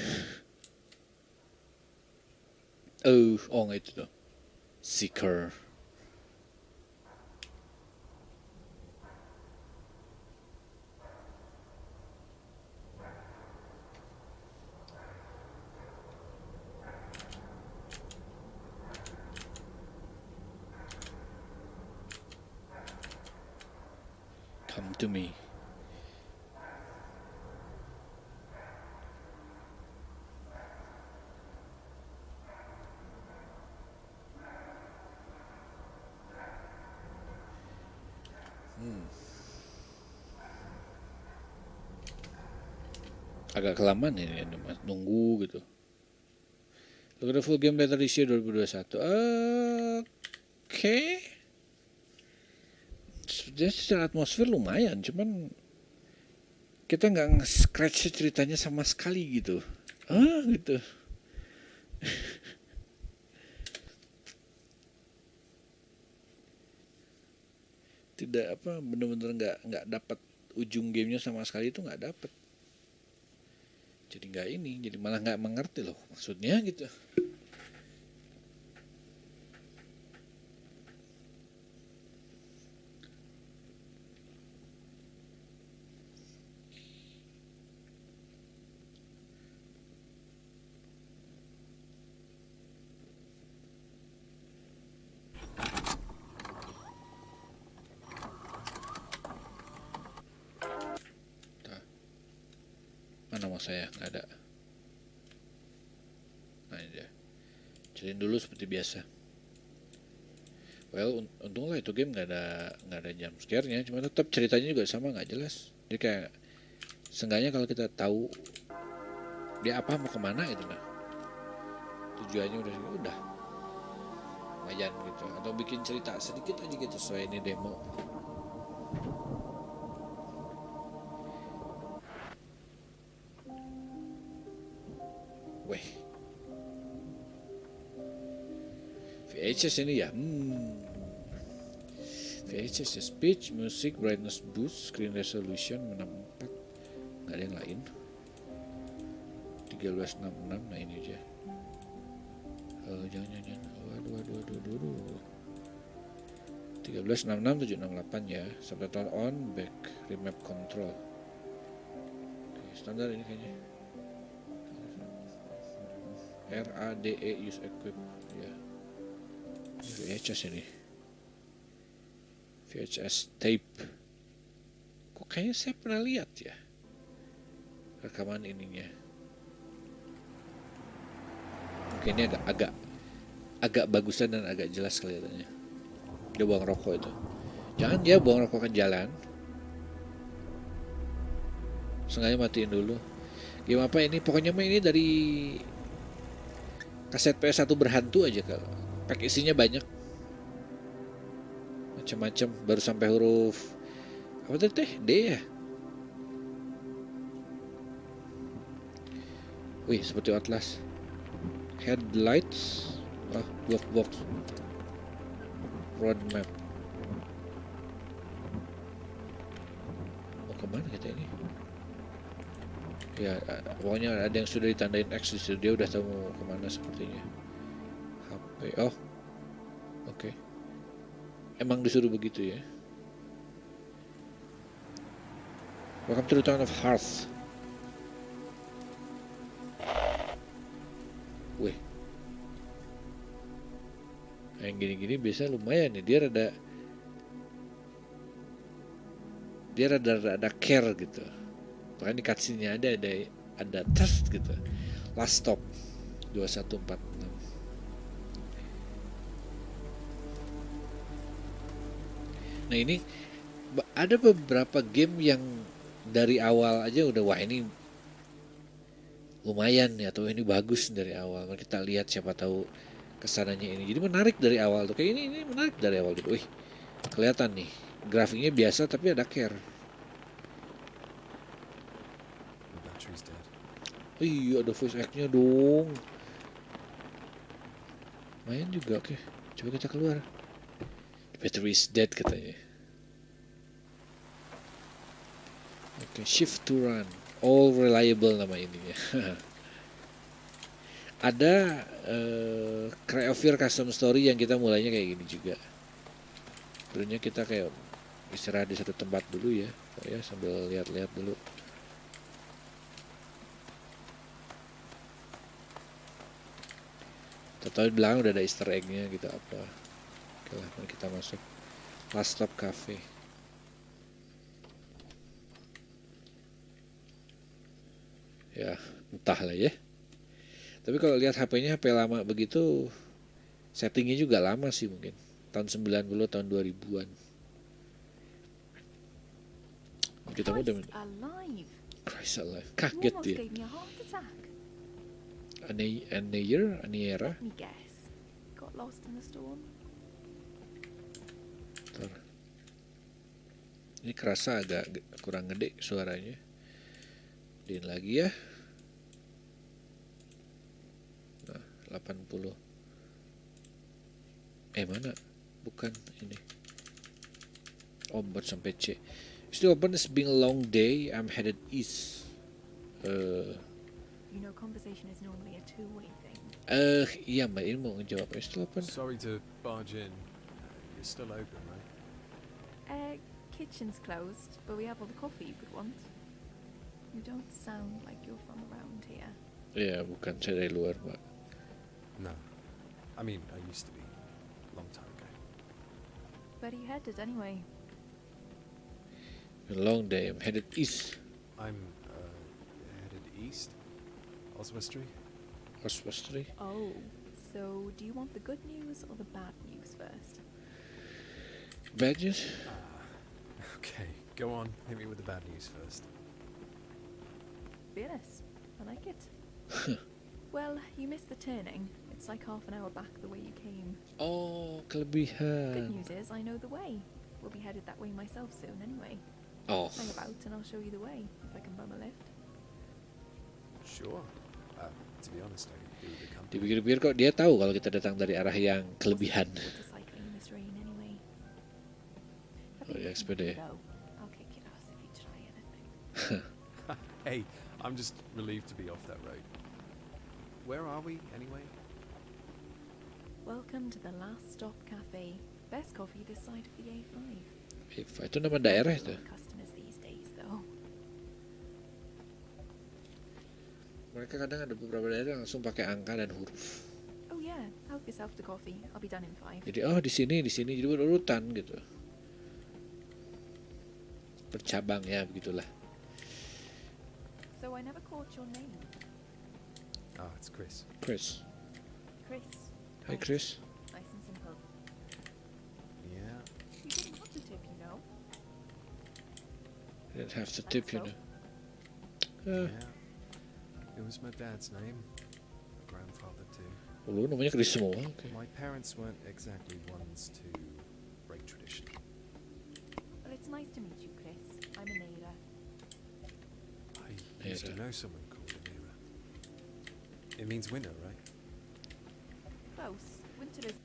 Oh nggak itu tuh. Seeker. Come to me. Agak kelamaan ini nunggu gitu. Look at the full game later this year 2021. Oke. Jadi secara atmosfer lumayan, cuman kita nggak nge-scratch ceritanya sama sekali gitu. Gitu. Tidak apa, bener-bener nggak dapat ujung gamenya sama sekali, itu nggak dapat. Jadi nggak ini, jadi malah nggak mengerti loh maksudnya gitu. Mana mau saya, nggak ada. Nah ini dia. Jadiin dulu seperti biasa. Well, untunglah itu game nggak ada jump scare-nya, cuma tetap ceritanya juga sama, nggak jelas. Jadi kayak seenggaknya kalau kita tahu dia apa, mau kemana gitu, nah tujuannya udah lumayan gitu, atau bikin cerita sedikit aja gitu sesuai ini demo. Weh, VHS ini ya. VHS ya, speech, music, brightness boost, screen resolution 64. Nggak ada yang lain. 1366, nah ini aja. Jangan. Waduh. 1366 768 ya. Subtitle on, back, remap control. Oke, standar ini kayaknya. RADE use equip ya. VHS ini. VHS tape. Kok kayaknya saya pernah lihat ya rekaman ininya. Oke, ini agak bagusan dan agak jelas kelihatannya. Dia buang rokok itu. Jangan dia buang rokok ke jalan. Sengaja matiin dulu. Game apa ini? Pokoknya mah ini dari kaset PS1 berhantu aja kalau. Pack isinya banyak. Macam-macam, baru sampai huruf apa teh? D ya. Wih, seperti Atlas. Headlights, glove box, roadmap. Mau kemana kita ini? Ya, pokoknya ada yang sudah ditandain X, dia udah tahu mau kemana sepertinya. HP, oke. Emang disuruh begitu ya. Welcome to the town of Hearth. Wih, yang gini-gini biasa lumayan nih. Dia rada care gitu. Bahkan di cutscene-nya ada test gitu. Last stop 2146. Nah ini ada beberapa game yang dari awal aja udah wah ini lumayan ya atau ini bagus dari awal. Mari kita lihat siapa tahu kesananya ini. Jadi menarik dari awal tuh. Kayak ini menarik dari awal gitu. Wih, kelihatan nih. Grafiknya biasa tapi ada care. The battery's dead. Iya ada voice act-nya dong. Lumayan juga oke. Coba kita keluar. The battery is dead katanya. Oke, shift to run. All reliable nama ininya. Ada Creative Custom Story yang kita mulainya kayak gini juga. Sebenarnya kita kayak istirahat di satu tempat dulu ya. Oh ya sambil lihat-lihat dulu. Tahu di belakang udah ada Easter egg-nya gitu apa. Oke lah, mari kita masuk. Last Stop Cafe. Ya, entahlah ya. Tapi kalau lihat HP-nya HP lama begitu, settingnya juga lama sih mungkin. Tahun 90, tahun 2000-an. Kita udah Christ alive. Christ alive. You Kaget almost dia. gave me a heart attack. Aniera. Let me guess. Got lost in the storm? Bentar. Ini kerasa agak kurang gede suaranya. Din lagi ya. Nah, 80. Mana? Bukan ini. Oh, buat sampai C. Still open, it's been a long day. I'm headed east. You know, conversation is normally a two-way thing. Iya mbak, ini mau ngejawab. Still open. Sorry to barge in. You're still open, right? Kitchen's closed, but we have all the coffee you could want. You don't sound like you're from around here. Iya, bukan saya dari luar mbak. No. I mean, I used to be. Long time ago. Where are you headed anyway? A long day. I'm headed east. I'm headed east. Oswestry. Oswestry. Oh, so do you want the good news or the bad news first? Badges. Okay, go on. Hit me with the bad news first. Fearless. I like it. Well, you missed the turning. It's like half an hour back the way you came. Oh, Good kelebihan. news is I know the way. We'll be headed that way myself soon anyway. Oh, Hang about and I'll show you the way, if I can bum a lift. Sure. To be honest, I could do the company. dipikir-pikir kok dia tahu kalau kita datang dari arah yang kelebihan. What's the point of cycling in this rain anyway? I Oh, think yeah, we can sepeda ya. go. I'll kick your ass if you try anything. Hey, I'm just relieved to be off that road. Where are we, anyway? Welcome to the Last Stop Cafe. Best coffee this side of the A5. Itu nama daerah itu. Customers these days though. Mereka kadang ada beberapa daerah langsung pakai angka dan huruf. Oh yeah, help yourself to coffee. I'll be done in 5. Jadi di sini jadi berurutan gitu. Bercabang ya begitulah. So I never caught your name. Ah, it's Chris. Chris. Chris. Hi Chris. Nice and simple. Yeah. You didn't have to tip, you know. I didn't have to tip, you know. Yeah. It was my dad's name. My grandfather too. Lu namanya Chris semua. Oke. My parents weren't exactly ones to break tradition. Well, it's nice to meet you, Chris. I'm Anira. I used to Era. know someone called Amira. It means winter, right? Close. Winter is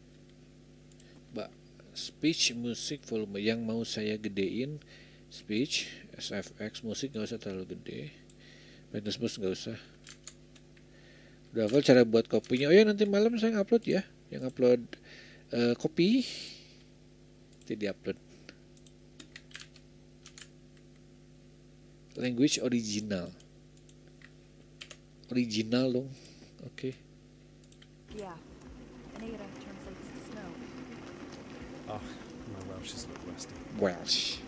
Mbak, speech musik volume yang mau saya gedein speech SFX musik nggak usah terlalu gede. Brightness boost nggak usah. Udah hafal cara buat kopinya. Oh ya nanti malam saya upload ya. Yang upload kopi nanti diupload. Language original. Original dong. Oke. yeah. Anira translates to snow. Oh, my Welsh is a little rusty. Welsh.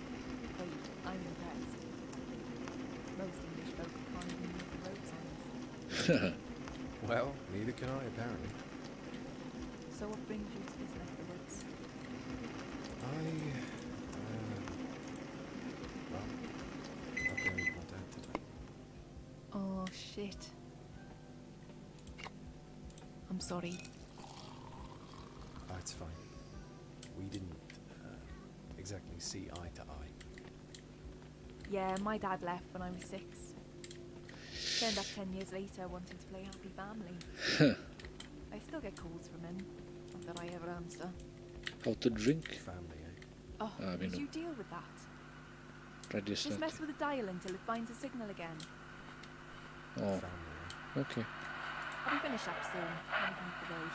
Wait, I'm impressed. Most English folk can't even read the road signs. Well, neither can I, apparently. So what brings you to this neck of the woods? I Shit. I'm sorry. Oh, it's fine. We didn't exactly see eye to eye. Yeah, my dad left when I was 6. Turned up 10 years later wanting to play Happy Family. I still get calls from him. Not that I ever answer. How to drink? Family, eh? Oh, did minum. you deal with that? Radio Just start. mess with the dial until it finds a signal again. Oh, Family, eh? okay. I'll be finished up soon. Then we can hit the road.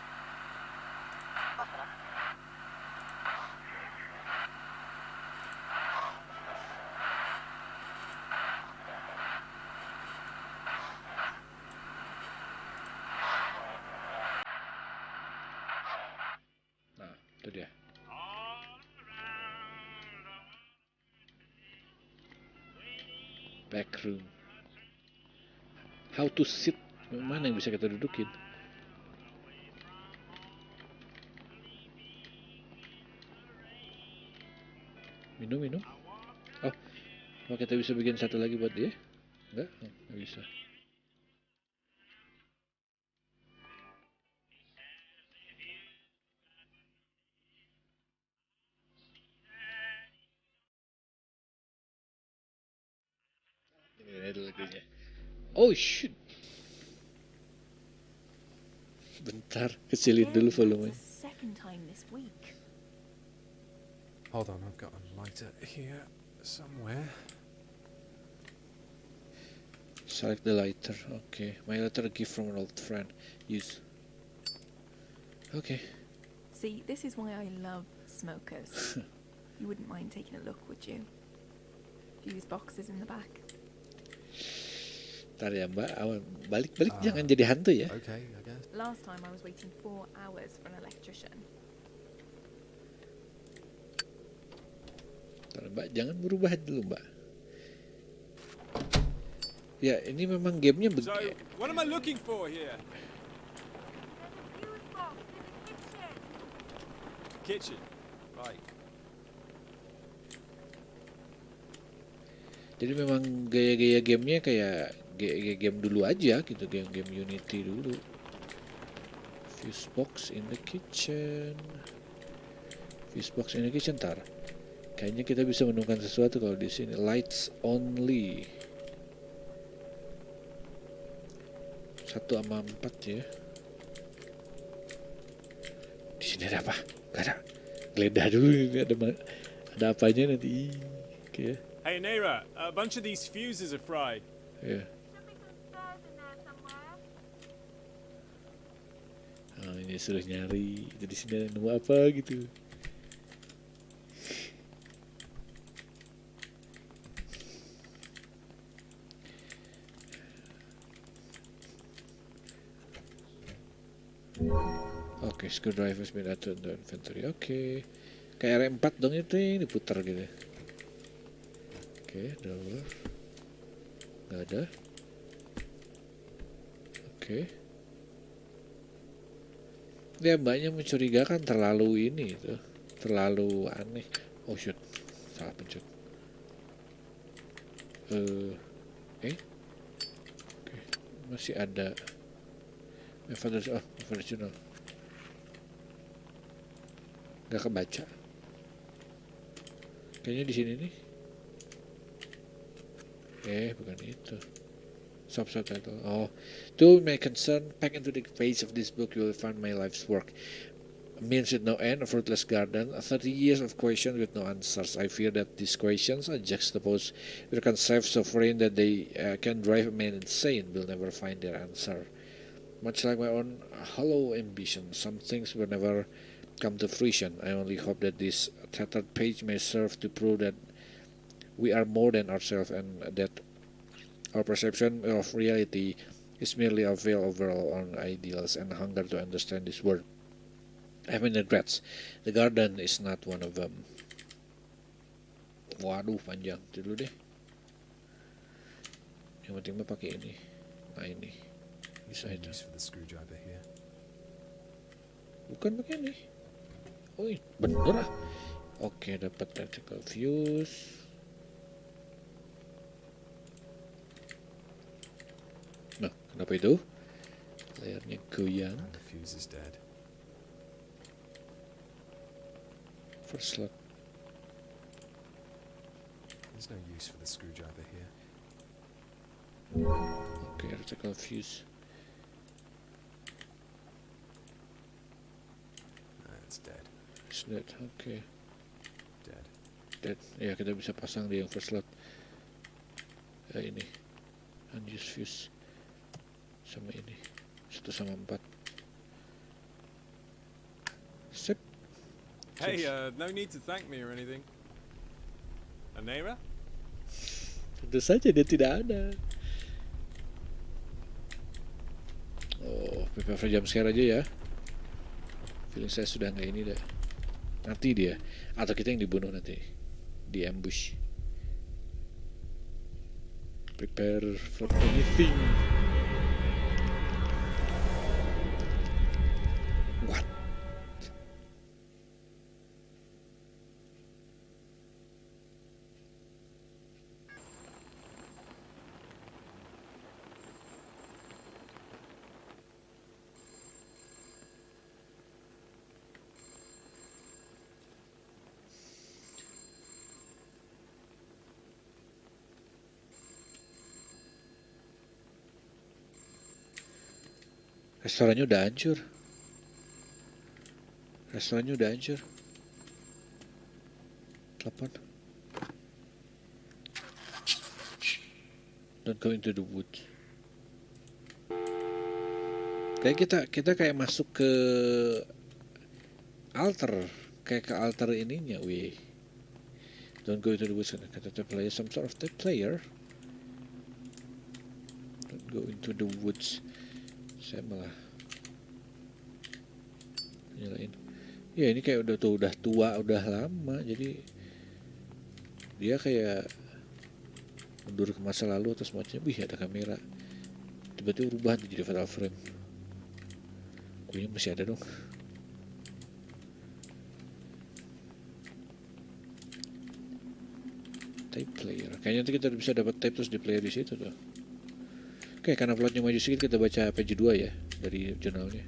Nah, itu dia. Back room. How to sit? Mana yang bisa kita dudukin? Minum. Oh, apa kita bisa bikin satu lagi buat dia? Enggak? Oh, nggak bisa. Ini ada lagunya. Oh shit. Bentar, kecilin dulu Again, volumenya. that's the second time this week. Hold on, I've got a lighter here somewhere. Select the lighter. Okay, my letter, a gift from an old friend. Use. Okay. See, this is why I love smokers. You wouldn't mind taking a look, would you? Fuse boxes in the back. Ntar ya Mbak, balik-balik Ah. jangan jadi hantu ya. Okay, I guess. Last time I was waiting 4 hours for an electrician. Ntar Mbak, jangan berubah dulu Mbak. Ya, ini memang gamenya So, what am I looking for here? Fuse box in the kitchen. Kitchen. Right. Jadi memang gaya-gaya gamenya kayak gaya game dulu aja gitu, game-game Unity dulu. Fuse box in the kitchen. Fuse box in the kitchen, ntar. Kayaknya kita bisa menemukan sesuatu kalau di sini. Lights only. 1/4 ya. Di sini ada apa? Gak ada. Geledah dulu, ada apanya nanti. Oke. Hey, Naira, a bunch of these fuses are fried. Ya. Should be some spares in there somewhere. Oh, ini suruh nyari. Itu di sini ada nemu apa gitu. Oke, screwdriver been added to inventory. Oke. Kayak R4 dong itu yang diputar gitu. Oke, door. Nggak ada. Oke. Ya mbaknya mencurigakan, terlalu ini itu. Terlalu aneh. Oh shoot, salah pencet. Oke. Masih ada. My father's original. Gak kebaca. Kayaknya di sini nih. Bukan itu. Subtitle. Oh, to my concern, pack into the page of this book you will find my life's work. Means with no end, a fruitless garden, 30 years of questions with no answers. I fear that these questions are juxtaposed with concepts so foreign that they can drive a man insane. Will never find their answer. Much like my own hollow ambition, some things will never come to fruition. I only hope that this tattered page may serve to prove that we are more than ourselves and that our perception of reality is merely a veil over our own ideals and hunger to understand this world. I have many regrets. The garden is not one of them. Waduh, panjang. Itu dulu deh. Yang penting mah pakai ini. Nah ini. Bisa No itu. use for the screwdriver here. Bukan pakai ini. Oh, bener ah. Oke, dapat tactical fuse. Nah, Kenapa itu? Layarnya goyang. And the fuse is dead. First slot. There's no use for the screwdriver here. Oke, vertical fuse. It's dead. It's dead. Oke. Dead. Dead. Ya, kita bisa pasang di yang first slot. Ini. Unused fuse. Sama ini. 1/4. Sip. Hey, no need to thank me or anything. Anera? Tentu saja dia tidak ada. Oh, paper jam scare aja ya. Feeling saya sudah nggak ini dah. Nanti dia. Atau kita yang dibunuh nanti. Di ambush. Prepare for anything. What? Restorannya udah hancur. Restorannya udah hancur. Telepon. Don't go into the woods. Kayak kita kayak masuk ke altar, kayak ke altar ininya, wih. Don't go into the woods. Kata the player, some sort of the player. Don't go into the woods. Saya malah nyalain. Ya ini kayak udah tua, udah lama. Jadi dia kayak mundur ke masa lalu atau semacamnya. Wih, ada kamera. Tiba-tiba berubah jadi fatal frame. Kuenya masih ada dong. Tape player. Kayaknya nanti kita bisa dapat tape terus di player di situ tuh. Oke, karena plotnya maju sedikit, kita baca page 2 ya dari jurnalnya.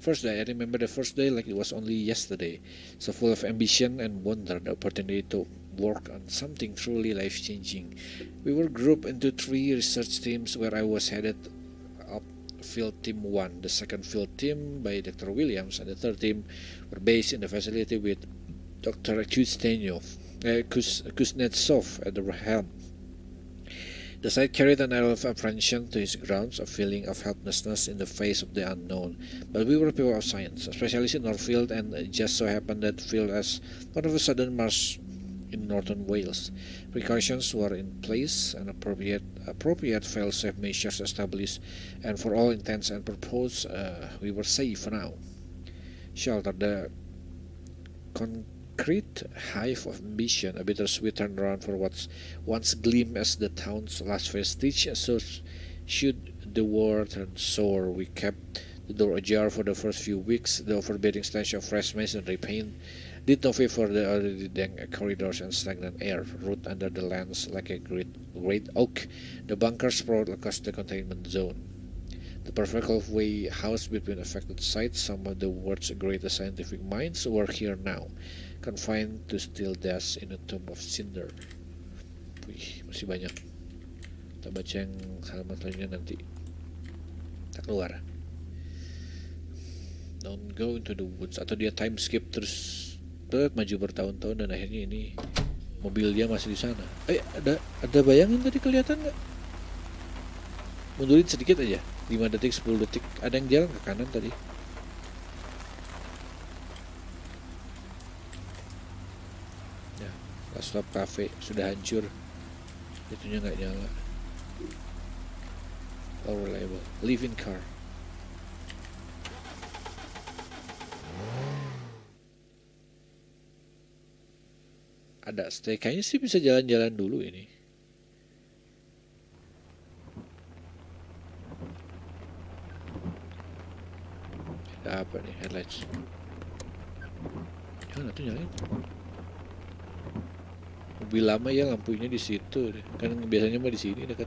First day, I remember the first day like it was only yesterday. So full of ambition and wonder, the opportunity to work on something truly life-changing. We were grouped into 3 research teams where I was headed up Field Team 1, the second field team by Dr. Williams, and the third team were based in the facility with Dr. Kuznetsov at the helm. The site carried an air of apprehension to his grounds, a feeling of helplessness in the face of the unknown. But we were people of science, specialists in our field, and it just so happened that field as one of a sudden marsh in northern Wales. Precautions were in place and appropriate fail-safe measures established, and for all intents and purposes, we were safe now. Shelter, the concrete hive of ambition, a bittersweet turnaround for what once gleamed as the town's last vestige. So should the war turn sour, we kept the door ajar for the first few weeks. The forbidding stench of fresh masonry paint did no favor the already dank corridors and stagnant air. Root under the lands like a great oak, the bunker sprawled across the containment zone. The perfect halfway house between affected sites. Some of the world's greatest scientific minds were here now, confined to steel desks in a tomb of cinder. Wih, masih banyak. Kita baca yang halaman selanjutnya nanti. Kita keluar. Don't go into the woods. Atau dia time skip terus maju bertahun-tahun dan akhirnya ini mobil dia masih di sana. Ada bayangan tadi kelihatan nggak? Mundurin sedikit aja, 5 detik, 10 detik. Ada yang jalan ke kanan tadi. Ya, last stop cafe sudah hancur. Itunya nggak nyala. All reliable. Live in car. Ada stay. Kayaknya sih bisa jalan-jalan dulu ini. Ada apa nih? Headlights. Jangan tuh nyalain. Mobil lama ya, lampunya di situ. Kan biasanya mah di sini dekat.